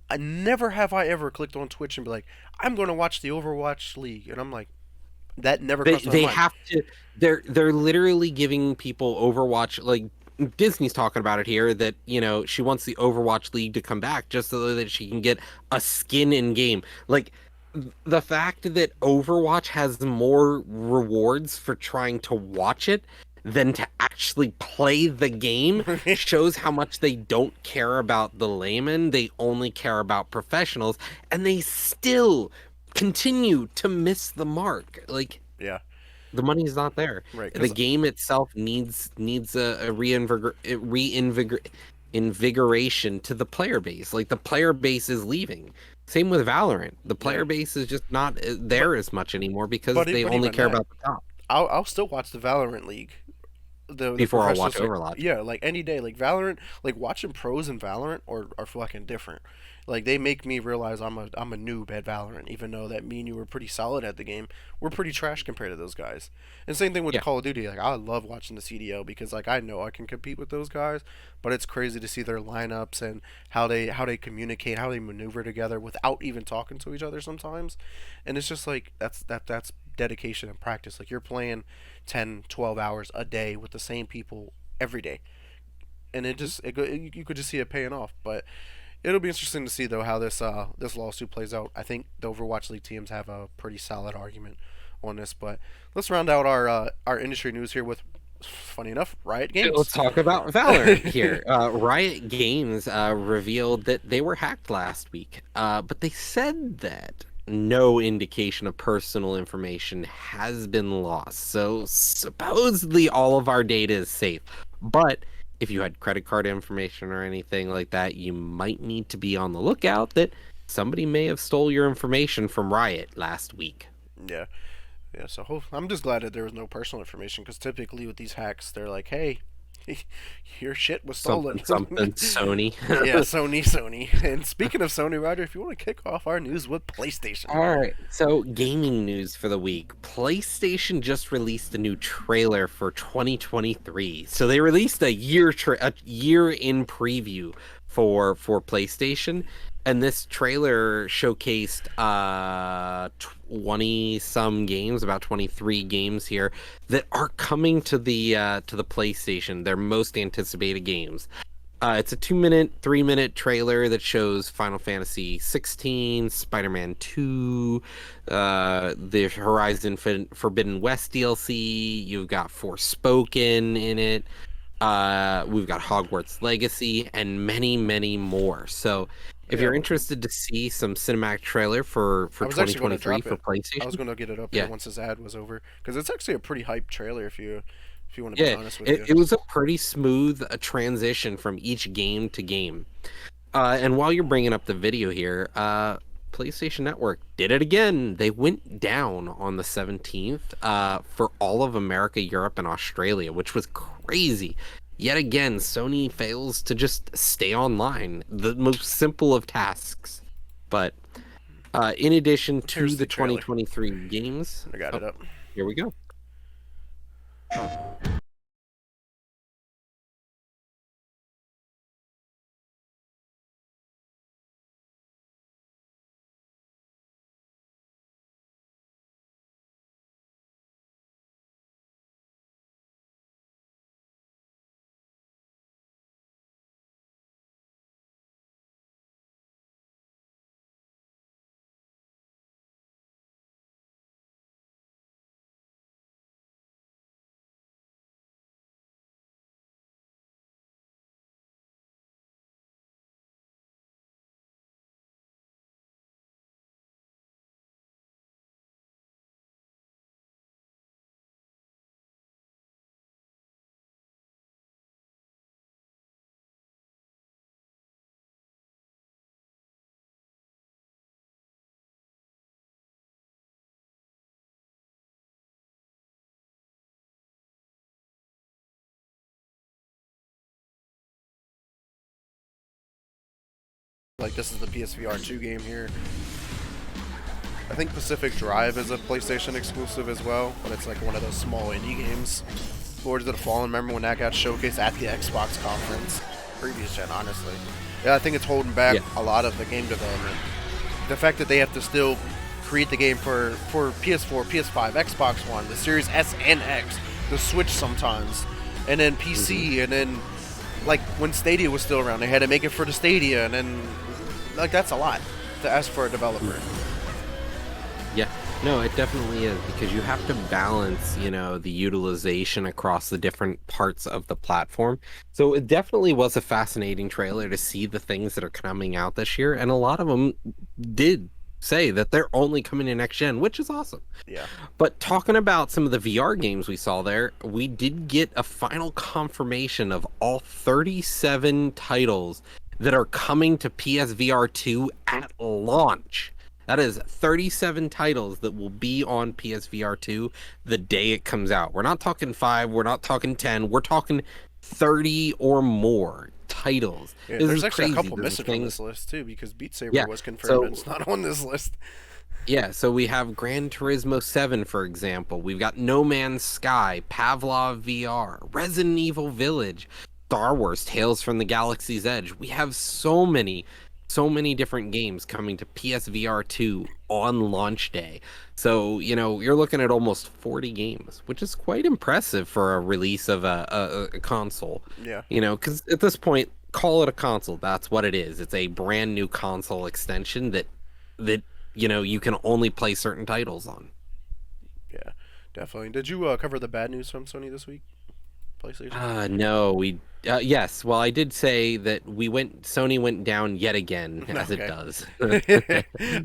I never have I ever clicked on Twitch and be like, I'm going to watch the Overwatch League, and I'm like, that never They crossed my they mind. have to they're literally giving people Overwatch like Disney's talking about it here that she wants the Overwatch League to come back just so that she can get a skin in game. Like the fact that Overwatch has more rewards for trying to watch it than to actually play the game shows how much they don't care about the layman. They only care about professionals, and they still continue to miss the mark. Like Yeah. the money's not there. Right. The Because game itself needs a invigoration to the player base. Like the player base is leaving. Same with Valorant. The yeah. player base is just not But there as much anymore because they but only even care that, about the top I'll still watch the Valorant League, the before I'll professional watch side. Overwatch. Yeah, like any day. Like Valorant, like watching pros in Valorant are fucking different. Like they make me realize I'm a noob at Valorant, even though that me and you were pretty solid at the game. We're pretty trash compared to those guys. And same thing with Yeah. Call of Duty. Like I love watching the CDL because like I know I can compete with those guys, but it's crazy to see their lineups and how they communicate, how they maneuver together without even talking to each other sometimes. And it's just like that's dedication and practice. Like you're playing 10, 12 hours a day with the same people every day. And you could just see it paying off, but it'll be interesting to see though how this lawsuit plays out. I think the Overwatch League teams have a pretty solid argument on this, but let's round out our industry news here with, funny enough, Riot Let's Games. talk about Valorant here. Riot Games revealed that they were hacked last week, but they said that no indication of personal information has been lost. So supposedly all of our data is safe. But if you had credit card information or anything like that, you might need to be on the lookout that somebody may have stole your information from Riot last week. Yeah, yeah. So I'm just glad that there was no personal information because typically with these hacks, they're like, hey, your shit was stolen. Something, something, Sony. Yeah, Sony. And speaking of Sony, Ryder, if you want to kick off our news with PlayStation. All right, so gaming news for the week. PlayStation just released a new trailer for 2023. So they released a year in preview for PlayStation, and this trailer showcased 20 some games, about 23 games here that are coming to the PlayStation. Their most anticipated games. It's a 2 minute, 3 minute trailer that shows Final Fantasy 16, Spider-Man 2, the Horizon Forbidden West DLC. You've got Forspoken in it. We've got Hogwarts Legacy and many, many more. So, if Yeah, you're interested to see some cinematic trailer for I was actually going to 2023 drop for it. I was PlayStation, going to get it up here yeah, once this ad was over because it's actually a pretty hype trailer if you want to be yeah, honest with it, you. it was a pretty smooth transition from each game to game. And while you're bringing up the video here, PlayStation Network did it again. They went down on the 17th for all of America, Europe, and Australia, which was crazy. Yet again, Sony fails to just stay online, the most simple of tasks. But in addition to Here's the the trailer. 2023 games, I got oh, it up. here we go. Like this is the PSVR 2 game here. I think Pacific Drive is a PlayStation exclusive as well, but it's like one of those small indie games. Lords of the Fallen, remember when that got showcased at the Xbox conference? Previous gen, honestly. Yeah, I think it's holding back Yeah. a lot of the game development. The fact that they have to still create the game for PS4, PS5, Xbox One, the Series S and X, the Switch sometimes, and then Hmm. PC, and then like when Stadia was still around, they had to make it for the Stadia, and then like that's a lot to ask for a developer. Yeah, no, it definitely is because you have to balance, the utilization across the different parts of the platform. So it definitely was a fascinating trailer to see the things that are coming out this year, and a lot of them did say that they're only coming to next gen, which is awesome. Yeah. But talking about some of the VR games we saw there, we did get a final confirmation of all 37 titles that are coming to PSVR 2 at launch. That is 37 titles that will be on PSVR 2 the day it comes out. We're not talking 5, we're not talking 10, we're talking 30 or more titles. Yeah, This there's is actually a crazy. couple This missing from thing, this list too, because Beat Saber yeah. was confirmed and it's So not on this list. so we have Gran Turismo 7, for example. We've got No Man's Sky, Pavlov VR, Resident Evil Village, Star Wars Tales from the Galaxy's Edge. We have so many different games coming to PSVR 2 on launch day. So, you're looking at almost 40 games, which is quite impressive for a release of a console. Yeah. Because at this point, call it a console. That's what it is. It's a brand new console extension that you can only play certain titles on. Yeah, definitely. Did you cover the bad news from Sony this week? PlayStation? No, yes, well, I did say that Sony went down yet again, No, as it okay. does.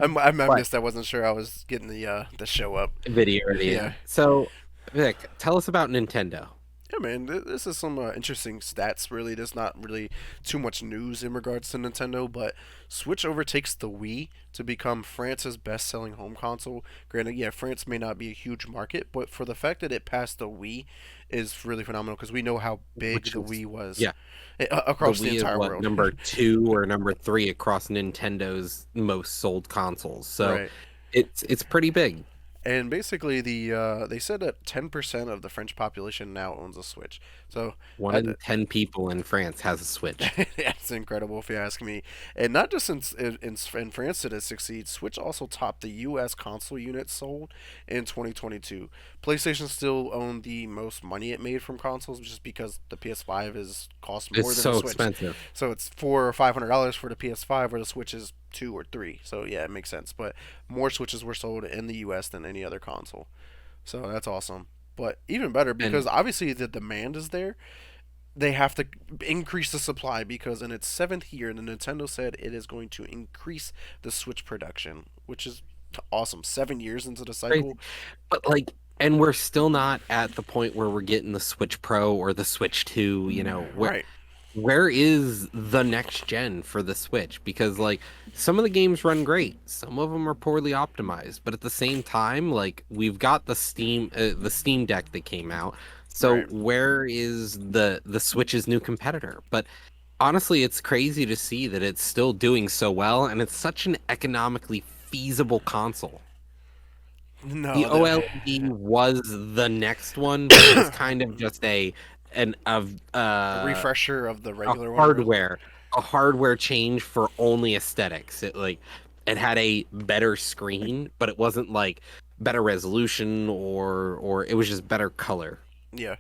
I But missed. I wasn't sure I was getting the show up. video, Yeah. yeah. So, Vic, tell us about Nintendo. Yeah, man, this is some interesting stats. Really, there's not really too much news in regards to Nintendo, but Switch overtakes the Wii to become France's best-selling home console. Granted, yeah, France may not be a huge market, but for the fact that it passed the Wii is really phenomenal because we know how big Which the is, Wii was yeah, the across the Wii is entire what, world. number 2 or number 3 across Nintendo's most sold consoles. So Right. it's pretty big. And basically, they said that 10% of the French population now owns a Switch. So One I, in 10 people in France has a Switch. that's incredible if you ask me. And not just in France did it succeed. Switch also topped the U.S. console units sold in 2022. PlayStation still owned the most money it made from consoles, just because the PS5 is cost It's more than the so Switch. expensive. So it's $400 or $500 for the PS5, where the Switch is 2 or 3. So yeah, it makes sense. But more Switches were sold in the U.S. than any other console. So that's awesome. But even better because And obviously the demand is there, they have to increase the supply because in its seventh year, the Nintendo said it is going to increase the Switch production, which is awesome. 7 years into the cycle, crazy. But and we're still not at the point where we're getting the Switch Pro or the Switch 2, right? where is the next gen for the Switch? Because some of the games run great, some of them are poorly optimized, but at the same time, we've got the Steam Deck that came out. So Right. where is the Switch's new competitor? But honestly, it's crazy to see that it's still doing so well, and it's such an economically feasible console. The No, OLED was the next one, but it was kind of just a refresher of the a regular one, really. hardware a hardware change for only aesthetics. It had a better screen, but it wasn't like better resolution or it was just better color. Yeah,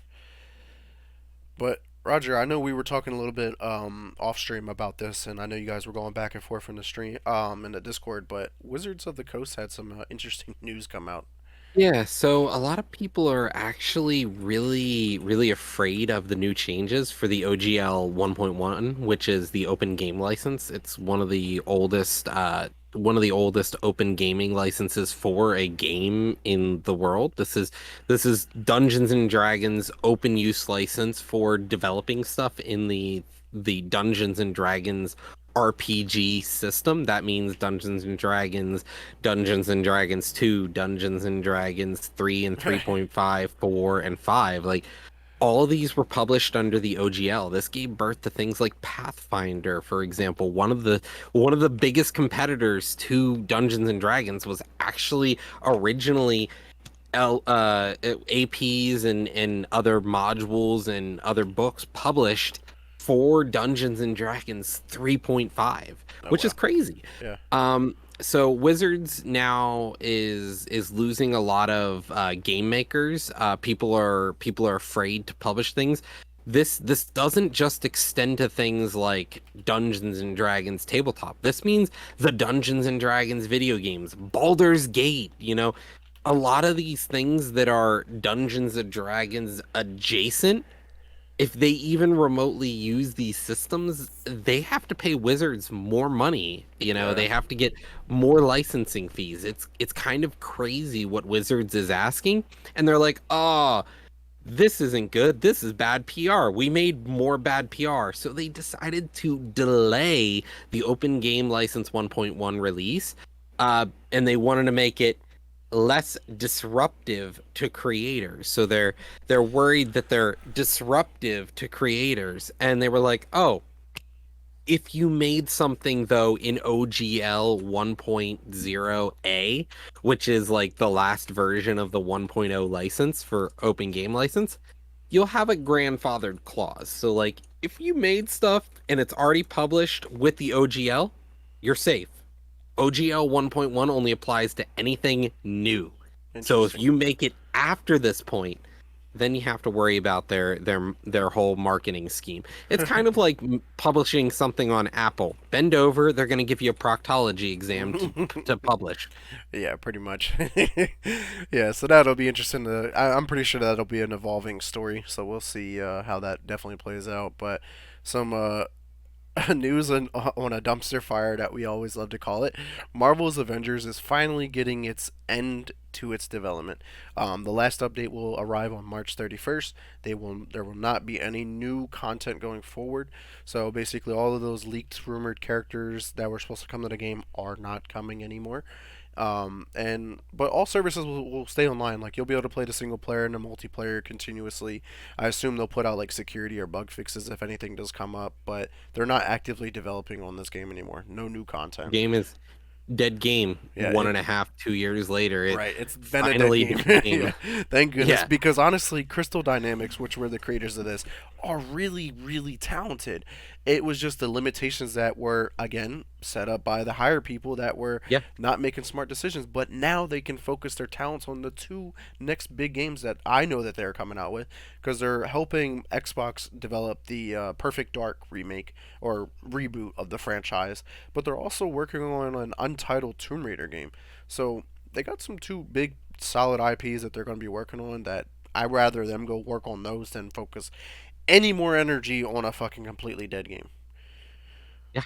but Roger, I know we were talking a little bit off stream about this, and I know you guys were going back and forth in the stream in the Discord. But Wizards of the Coast had some interesting news come out. Yeah, so a lot of people are actually really, really afraid of the new changes for the OGL 1.1, which is the open game license. It's one of the oldest open gaming licenses for a game in the world. This is Dungeons and Dragons open use license for developing stuff in the Dungeons and Dragons RPG system. That means Dungeons and Dragons 2, Dungeons and Dragons 3 and 3.5, 4 and 5. all of these were published under the OGL. This gave birth to things like Pathfinder, for example. One of the biggest competitors to Dungeons and Dragons was actually originally APs and other modules and other books published for Dungeons and Dragons 3.5, Oh which is wow. crazy. Yeah. So Wizards now is losing a lot of game makers. People are afraid to publish things. This doesn't just extend to things like Dungeons and Dragons tabletop. This means the Dungeons and Dragons video games, Baldur's Gate, a lot of these things that are Dungeons and Dragons adjacent, if they even remotely use these systems, they have to pay Wizards more money. Yeah. They have to get more licensing fees. It's kind of crazy what Wizards is asking, and they're like, "Oh, this isn't good. This is bad PR. We made more bad PR." So they decided to delay the Open Game License 1.1 release, and they wanted to make it less disruptive to creators. So they're worried that they're disruptive to creators, and they were like, "Oh, if you made something though in OGL 1.0A, which is like the last version of the 1.0 license for Open Game License, you'll have a grandfathered clause. So like if you made stuff and it's already published with the OGL, you're safe. OGL 1.1 only applies to anything new. So if Interesting. you make it after this point, then you have to worry about their whole marketing scheme. It's kind of like publishing something on Apple. Bend over, they're going to give you a proctology exam to publish. Yeah, pretty much. Yeah, so that'll be interesting. I'm pretty sure that'll be an evolving story. So we'll see how that definitely plays out. But some news on a dumpster fire that we always love to call it. Marvel's Avengers is finally getting its end to its development. The last update will arrive on March 31st. There will not be any new content going forward. So basically, all of those leaked, rumored characters that were supposed to come to the game are not coming anymore. And but all services will stay online. Like you'll be able to play the single player and the multiplayer continuously. I assume they'll put out like security or bug fixes if anything does come up, but they're not actively developing on this game anymore. No new content. Game is dead game. Yeah, One and a half, 2 years later, it right. It's been a dead finally game. Yeah, became. thank goodness. Yeah, Because honestly, Crystal Dynamics, which were the creators of this, are really, really talented. It was just the limitations that were again set up by the higher people that were yeah, not making smart decisions. But now they can focus their talents on the two next big games that I know that they're coming out with, because they're helping Xbox develop the Perfect Dark remake or reboot of the franchise, but they're also working on an untitled Tomb Raider game. So they got some two big solid IPs that they're going to be working on that I'd rather them go work on those than focus any more energy on a fucking completely dead game. yeah.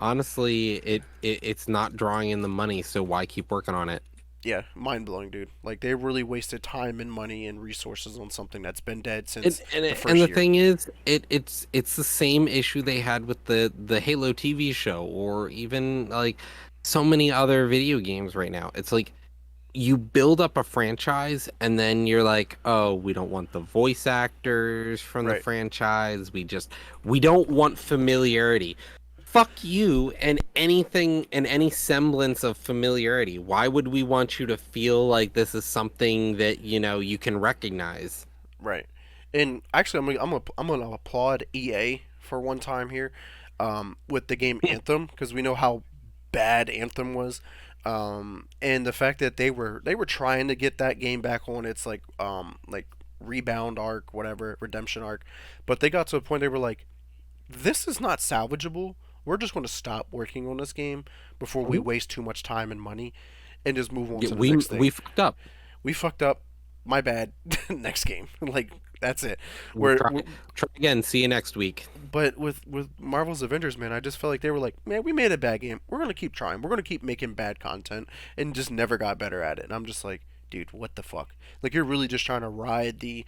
Honestly, it's not drawing in the money, so why keep working on it? Yeah, mind blowing, dude. Like they really wasted time and money and resources on something that's been dead And since and the and first the year. thing is, it's the same issue they had with the Halo TV show, or even like so many other video games right now. It's like you build up a franchise and then you're like, oh, we don't want the voice actors from the Right. franchise. We don't want familiarity. Fuck you and anything and any semblance of familiarity. Why would we want you to feel like this is something that, you can recognize? Right. And actually, I'm gonna applaud EA for one time here, with the game Anthem, because we know how bad Anthem was, and the fact that they were trying to get that game back on its like rebound arc, whatever redemption arc, but they got to a point they were like, this is not salvageable. We're just going to stop working on this game before we Mhm. waste too much time and money, and just move on Yeah, to the we next thing. we fucked up. We fucked up. My bad. Next game. Like that's it. We'll We're, try we're try again. See you next week. but with Marvel's Avengers, man, I just felt like they were like, man, we made a bad game. We're gonna keep trying. We're gonna keep making bad content, and just never got better at it. And I'm just like, dude, what the fuck? Like you're really just trying to ride the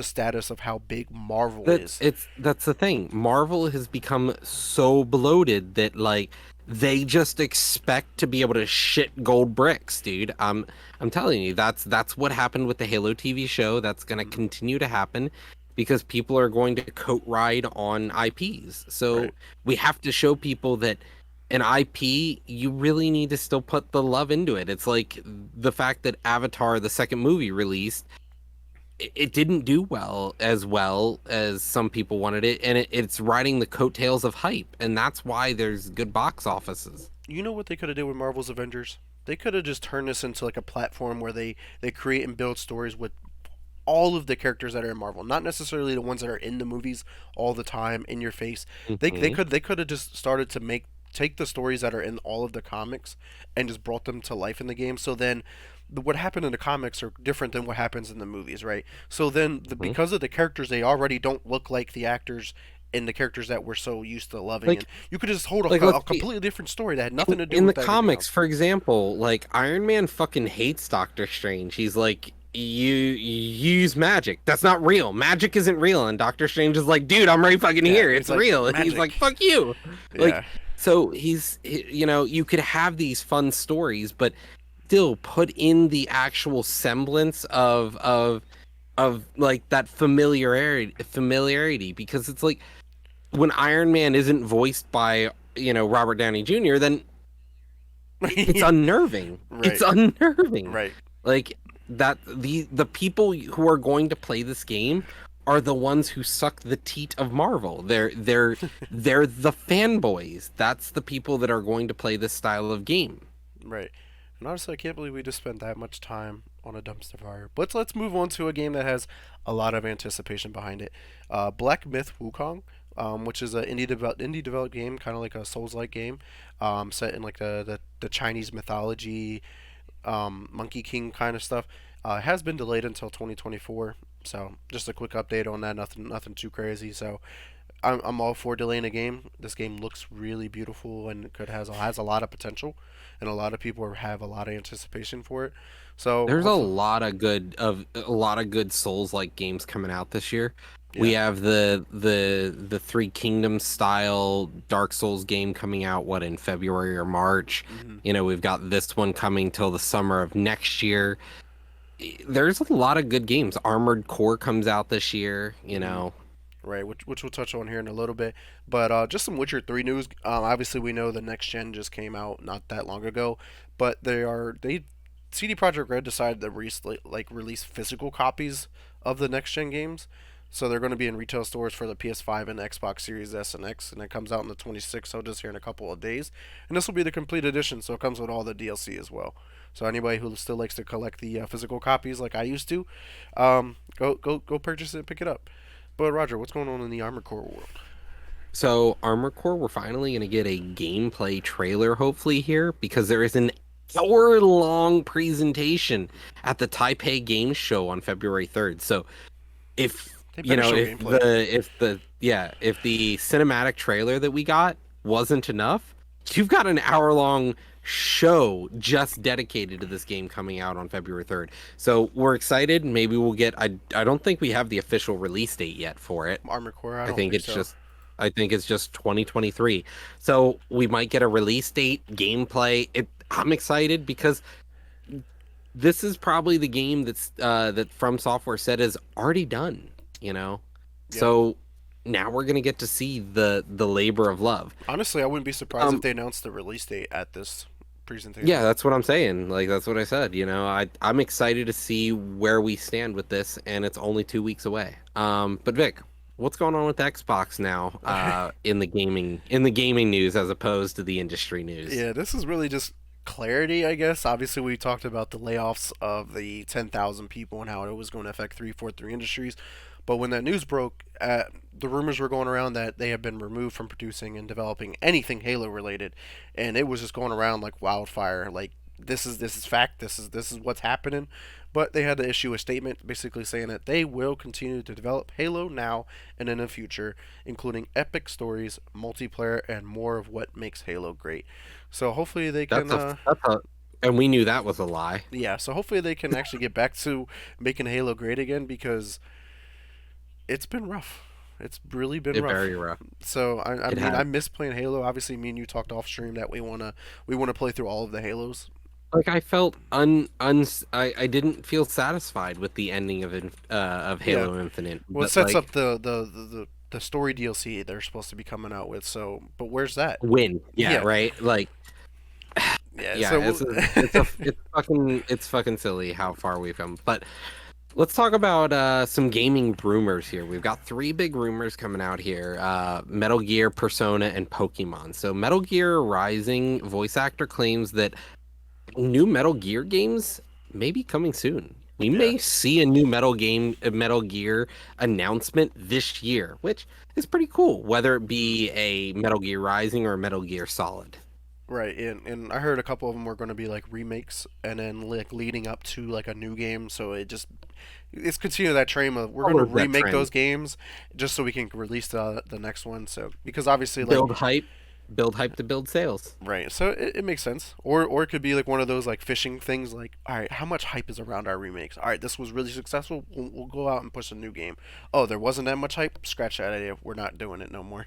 status of how big Marvel is. That's the thing. Marvel has become so bloated that like they just expect to be able to shit gold bricks, dude. I'm telling you, that's what happened with the Halo TV show. That's going to Mhm. continue to happen because people are going to coat ride on IPs. Right. So we have to show people that an IP, you really need to still put the love into it. It's like the fact that Avatar, the second movie released, it didn't do well as some people wanted it, and it's riding the coattails of hype, and that's why there's good box offices. You know what they could have did with Marvel's Avengers? They could have just turned this into like a platform where they create and build stories with all of the characters that are in Marvel, not necessarily the ones that are in the movies all the time in your face. Hmm. They could have just started to make take the stories that are in all of the comics and just brought them to life in the game. So then what happened in the comics are different than what happens in the movies, right? So then Hmm. because of the characters, they already don't look like the actors and the characters that we're so used to loving, and like you could just hold like a let's be completely different story that had nothing to do in the with everything comics, else. for example, like Iron Man fucking hates Doctor Strange. He's like, you use magic. That's not real. Magic isn't real. And Doctor Strange is like, dude, I'm right fucking Yeah, here. he's It's like real. And he's like, magic. fuck you. Like, Yeah. so you know, you could have these fun stories, but still put in the actual semblance of like that familiarity, because it's like when Iron Man isn't voiced by, you know, Robert Downey Jr., then it's unnerving. It's Right. unnerving. Right. Like that the people who are going to play this game are the ones who suck the teat of Marvel. They're the fanboys. That's the people that are going to play this style of game. Right. And honestly, I can't believe we just spent that much time on a dumpster fire. But let's move on to a game that has a lot of anticipation behind it. Black Myth Wukong, which is an indie developed game, kind of like a Souls-like game, set in like the Chinese mythology, Monkey King kind of stuff. Has been delayed until 2024. So just a quick update on that. Nothing too crazy. So I'm all for delaying a game. This game looks really beautiful and could has a lot of potential, and a lot of people have a lot of anticipation for it. So There's hopefully, a lot of good Souls-like games coming out this year. We yeah. have the Three Kingdoms style Dark Souls game coming out, what, in February or March. Hmm. You know, we've got this one coming till the summer of next year. There's a lot of good games. Armored Core comes out this year, you Hmm. know. Right, which we'll touch on here in a little bit. But just some Witcher 3 news. Obviously, we know the next gen just came out not that long ago, but they CD Projekt Red decided to release physical copies of the next gen games. So they're going to be in retail stores for the PS5 and Xbox Series S and X, and it comes out on the 26th, so just here in a couple of days. And this will be the complete edition, so it comes with all the DLC as well. So anybody who still likes to collect the physical copies like I used to, go purchase it and pick it up. But Roger, what's going on in the Armored Core world? So Armored Core, we're finally going to get a gameplay trailer hopefully here, because there is an hour-long presentation at the Taipei Games Show on February 3rd. So if They you better know show if gameplay. the cinematic trailer that we got wasn't enough, you've got an hour-long show just dedicated to this game coming out on February 3rd. So we're excited. Maybe we'll get I don't think we have the official release date yet for it. Armored Core, I I don't think think it's so. just I think it's just 2023. So we might get a release date, gameplay. I'm excited because this is probably the game that From Software said is already done, you know. Yep. So now we're gonna get to see the labor of love. Honestly, I wouldn't be surprised if Um, they announced the release date at this yeah, presentation. that's what I'm saying. Like that's what I said. You know, I'm excited to see where we stand with this, and it's only 2 weeks away. But Vic, what's going on with Xbox now? In the gaming news as opposed to the industry news. Yeah, this is really just clarity, I guess. Obviously, we talked about the layoffs of the 10,000 people and how it was going to affect 343 Industries. But when that news broke, the rumors were going around that they had been removed from producing and developing anything Halo related, and it was just going around like wildfire. Like this is fact. This is what's happening. But they had to issue a statement basically saying that they will continue to develop Halo now and in the future, including epic stories, multiplayer, and more of what makes Halo great. So hopefully they can. That's a And we knew that was a lie. Yeah, so hopefully they can actually get back to making Halo great again because it's been rough. It's really been It rough. very rough. So I It mean has. I miss playing Halo. Obviously, me and you talked off stream that we wanna play through all of the Halos. Like I felt I didn't feel satisfied with the ending of Yeah, Halo Infinite. well, it But sets up like the story DLC they're supposed to be coming out with. So, but where's that? win. Yeah, Yeah, right? Like yeah. yeah, So it's fucking silly how far we've come. But let's talk about some gaming rumors here. We've got three big rumors coming out here: Metal Gear, Persona, and Pokemon. So, Metal Gear Rising voice actor claims that new Metal Gear games may be coming soon. We yeah, may see a Metal Gear announcement this year, which is pretty cool. Whether it mhm, be a Metal Gear Rising or a Metal Gear Solid. right. And I heard a couple of them were going to be like remakes, and then like leading up to like a new game. So it's continue that train of we're going to Follows that remake trend. those games just so we can release the next one. So because obviously like Build hype, build hype to build sales. right, so it makes sense. Or it could be like one of those like fishing things. Like, all right, how much hype is around our remakes? All right, this was really successful. We'll go out and push a new game. Oh, there wasn't that much hype. Scratch that idea. We're not doing it no more.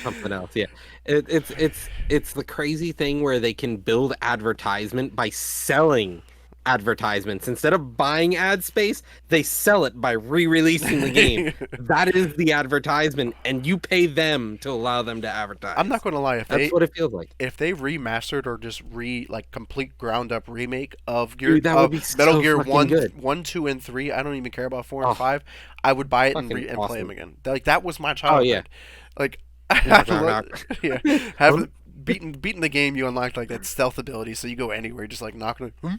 Something else, yeah. It's the crazy thing where they can build advertisement by selling advertisements instead of buying ad space. They sell it by re-releasing the game. That is the advertisement, and you pay them to allow them to I'm not advertise. gonna lie. That's what it feels like. If they remastered or just like complete ground up remake of Dude, that would be Metal so Gear fucking good. 2, and 3, I don't even care about 4 and Oh, 5. I would buy it fucking and play them awesome. again. Like that was my Oh yeah. childhood. Like I Knock, knock, love, knock. yeah, Huh? having beaten the game, you unlocked like that stealth ability, so you go anywhere, just like knocking. Hmm?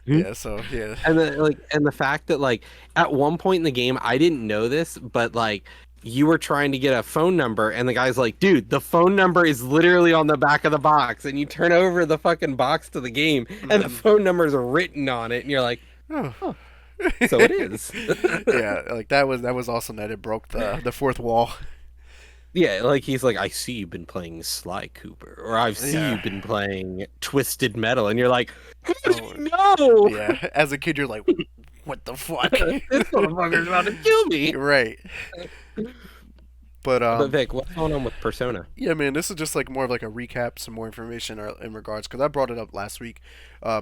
Hmm? Yeah, so yeah, And the fact that like at one point in the game I didn't know this, but like you were trying to get a phone number and the guy's like, "Dude, the phone number is literally on the back of the box." And you turn over the fucking box to the game and the hmm phone numbers are written on it and you're like, oh. "Oh, so it is." Yeah, like that was awesome that it broke the fourth wall. Yeah, like he's like, "I see you've been playing Sly Cooper or I see Yeah. you've been playing Twisted Metal." And you're like, "How do Oh, you know? yeah. As a kid, you're like, what the fuck? This motherfucker's about to kill me." Right. But But Vic, what's going on with Persona? yeah, man, this is just like more of like a recap, some more information in regards because I brought it up last week.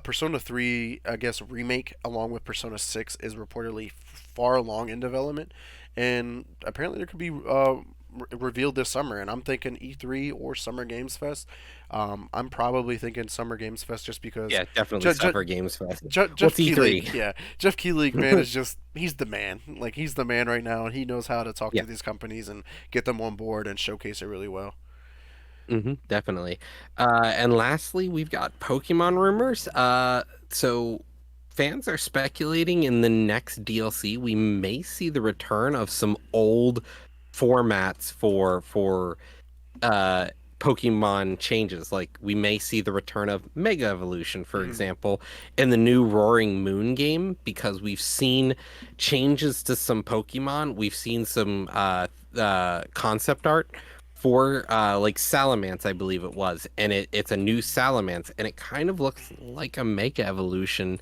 Persona 3, I guess remake along with Persona 6 is reportedly far along in development, and apparently there could be revealed this summer. And I'm thinking E3 or Summer Games Fest. I'm probably thinking Summer Games Fest just because Yeah, definitely Jeff, Suffer Games Fest. Jeff What's Keighley, E3? yeah, Jeff Keighley, man, is just he's the man. Like he's the man right now, and he knows how to talk Yeah, to these companies and get them on board and showcase it really well. definitely. And lastly, we've got Pokemon rumors. So fans are speculating in the next DLC we may see the return of some old formats for uh Pokemon changes. Like we may see the return of Mega Evolution, for Hmm. example, in the new Roaring Moon game, because we've seen changes to some Pokemon. We've seen some concept art for like Salamence, I believe it was, and it's a new Salamence, and it kind of looks like a Mega Evolution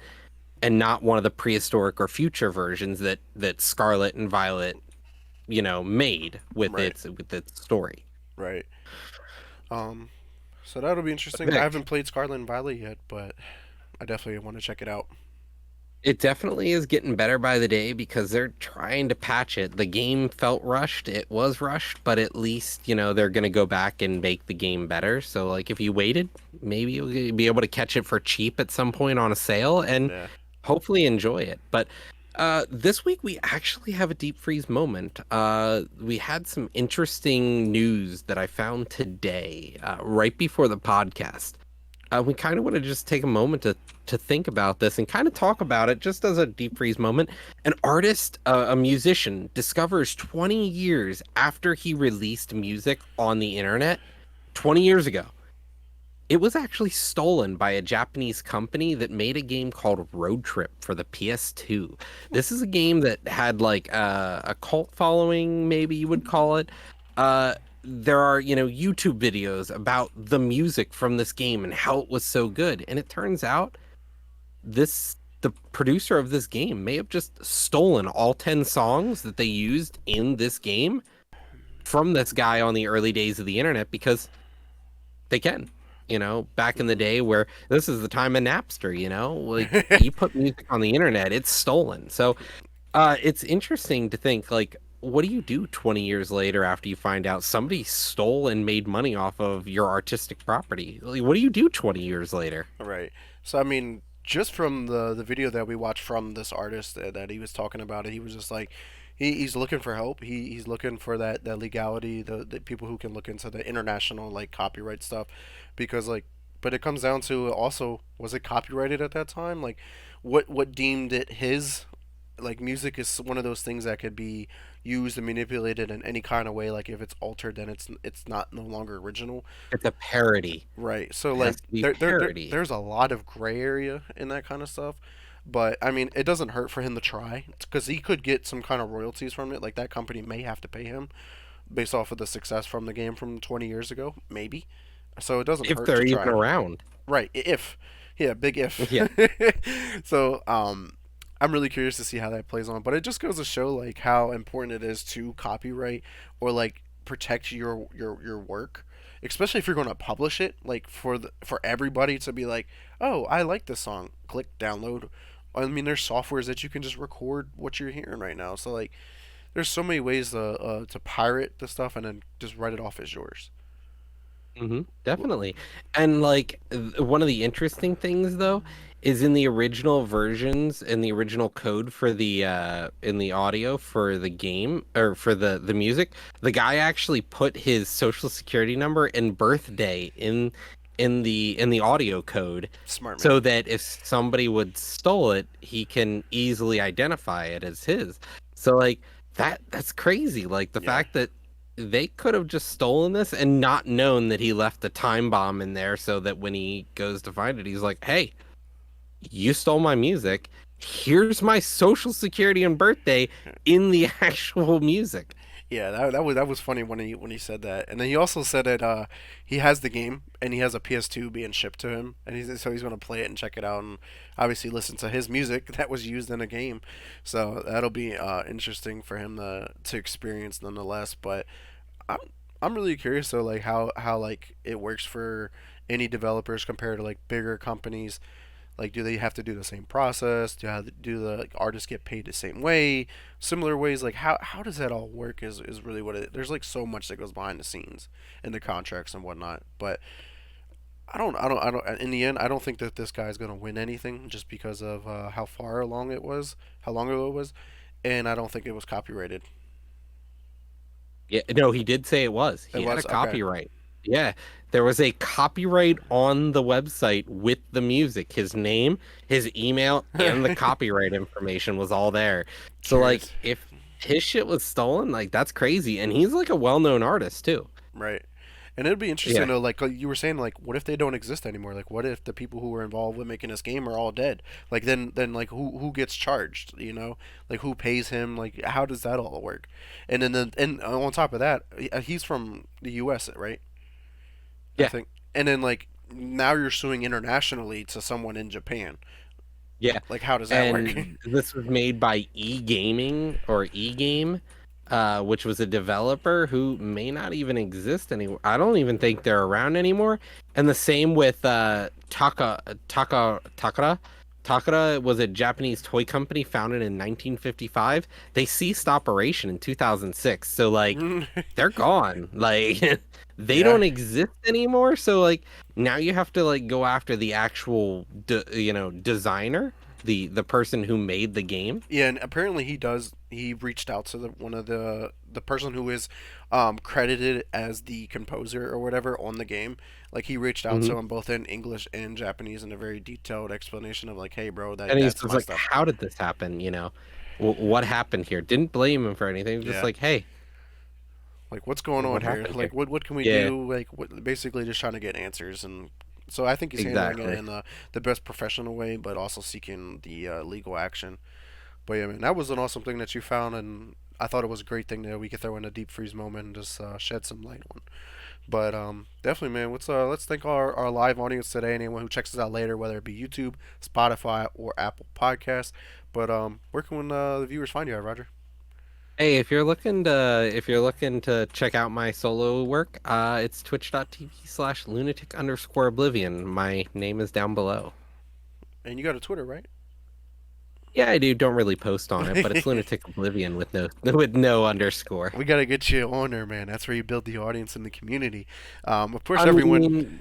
and not one of the prehistoric or future versions that Scarlet and Violet, made Right, with its story. right. Um, so that'll be interesting. I haven't Vic, played Scarlet and Violet yet, but I definitely want to check it out. it definitely is getting better by the day because they're trying to patch it. The game felt rushed. It was rushed, but at least, they're going to go back and make the game better. So, like, if you waited, maybe you'll be able to catch it for cheap at some point on a sale and Yeah. hopefully enjoy it. But this week, we actually have a deep freeze moment. We had some interesting news that I found today, right before the podcast. We kind of want to just take a moment to think about this and kind of talk about it just as a deep freeze moment. An artist, a musician, discovers 20 years after he released music on the internet, 20 years ago, it was actually stolen by a Japanese company that made a game called Road Trip for the PS2. This is a game that had like a cult following, maybe you would call it. Uh, there are, YouTube videos about the music from this game and how it was so good. And it turns out the producer of this game may have just stolen all 10 songs that they used in this game from this guy on the early days of the internet because they can. Back in the day where this is the time of Napster, like you put music on the internet, it's stolen. So it's interesting to think, like, what do you do 20 years later after you find out somebody stole and made money off of your artistic property? Like, what do you do 20 years later? Right. So I mean, just from the video that we watched from this artist that he was talking about it, he was just like, he's looking for help. He's looking for that legality, the people who can look into the international like copyright stuff, because like, but it comes down to also, was it copyrighted at that time? Like, what deemed it his? Like, music is one of those things that could be used and manipulated in any kind of way. Like, if it's altered, then it's not no longer original. It's a parody. Right. So It has like to be parody. there's a lot of gray area in that kind of stuff. But I mean, it doesn't hurt for him to try because he could get some kind of royalties from it. Like, that company may have to pay him based off of the success from the game from 20 years ago, maybe. So it doesn't If hurt to they're even try. around. Right. If. Yeah, big if. Yeah. So I'm really curious to see how that plays on, but it just goes to show like how important it is to copyright or like protect your work, especially if you're going to publish it, like for everybody to be like, "Oh, I like this song. Click download." I mean, there's softwares that you can just record what you're hearing right now. So like there's so many ways to pirate the stuff and then just write it off as yours. Definitely. And like one of the interesting things though is in the original versions in the original code for the in the audio for the game or for the music, the guy actually put his social security number and birthday in the audio code Smart man. so that if somebody would stole it, he can easily identify it as his. So like that's crazy. Like the Yeah. fact that they could have just stolen this and not known that he left the time bomb in there so that when he goes to find it, he's like, hey, you stole my music. Here's my social security and birthday in the actual music. Yeah, that was funny when he said that, and then he also said that he has the game and he has a PS2 being shipped to him, and he's gonna play it and check it out, and obviously listen to his music that was used in a game, so that'll be interesting for him to experience nonetheless. But I'm I'm really curious though, like how like it works for any developers compared to like bigger companies. Like, do they have to do the same process? Do the like, artists get paid the same way? Similar ways? Like, how does that all work? Is really what it. There's like so much that goes behind the scenes in the contracts and whatnot. But I don't. In the end, I don't think that this guy's gonna win anything just because of how far along it was, how long ago it was, and I don't think it was copyrighted. Yeah, no, he did say it was. It He had a was okay. copyright. Yeah, there was a copyright on the website with the music. His name, his email, and the copyright information was all there. So like Curious, if his shit was stolen, like that's crazy. And he's like a well-known artist too. right? And it'd be interesting Yeah. to like you were saying, like, what if they don't exist anymore? Like, what if the people who were involved with making this game are all dead? Like, then like who gets charged? You know, like who pays him? Like, how does that all work? And then and on top of that, he's from the U.S., right? I Yeah. think. And then like now you're suing internationally to someone in Japan. Yeah. Like, how does that work? And this was made by E-Gaming or E-Game, which was a developer who may not even exist anymore. I don't even think they're around anymore. And the same with Takara. Takara was a Japanese toy company founded in 1955. They ceased operation in 2006. So like they're gone. Like they Yeah. don't exist anymore. So like now you have to like go after the actual designer, the person who made the game. Yeah, and apparently he does. He reached out to one of the person who is credited as the composer or whatever on the game. Like, he reached out to Hmm. him both in English and Japanese in a very detailed explanation of like, hey, bro, And he's that's just my like, stuff. how did this happen? What happened here? Didn't blame him for anything. Just Yeah, like, hey, like, what's going on what here? happened Like, here? what can we Yeah, do? Like, basically just trying to get answers. And so I think he's handling it exactly. in the best professional way, but also seeking the legal action. But yeah, man, that was an awesome thing that you found, and I thought it was a great thing that we could throw in a deep freeze moment and just shed some light on. But definitely, man. Let's thank our live audience today, and anyone who checks us out later, whether it be YouTube, Spotify, or Apple Podcasts. But where can the viewers find you at, Roger? Hey, if you're looking to check out my solo work, it's twitch.tv/lunatic_oblivion. My name is down below. And you got a Twitter, right? Yeah, I do. Don't really post on it, but it's Lunatic Oblivion with no with no underscore. We gotta get you on there, man. That's where you build the audience and the community. Of course, I everyone. mean,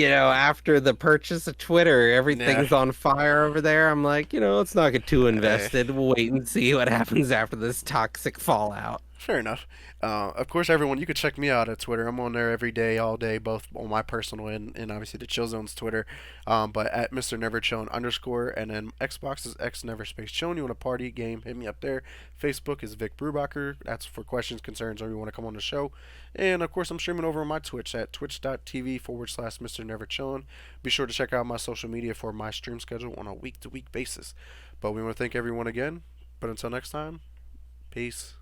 after the purchase of Twitter, Nah, everything's on fire over there. I'm like, let's not get too eh, invested. We'll wait and see what happens after this toxic fallout. fair enough. Of course, everyone, you can check me out at Twitter. I'm on there every day, all day, both on my personal and obviously the Chill Zone's Twitter. But at Mr. Never Chillin underscore, and then Xbox is X Never Space Chillin. You want a party game? Hit me up there. Facebook is Vic Brubacher. That's for questions, concerns, or you want to come on the show. And of course, I'm streaming over on my Twitch at twitch.tv/ Mr. Never Chillin. Be sure to check out my social media for my stream schedule on a week to week basis. But we want to thank everyone again. But until next time, peace.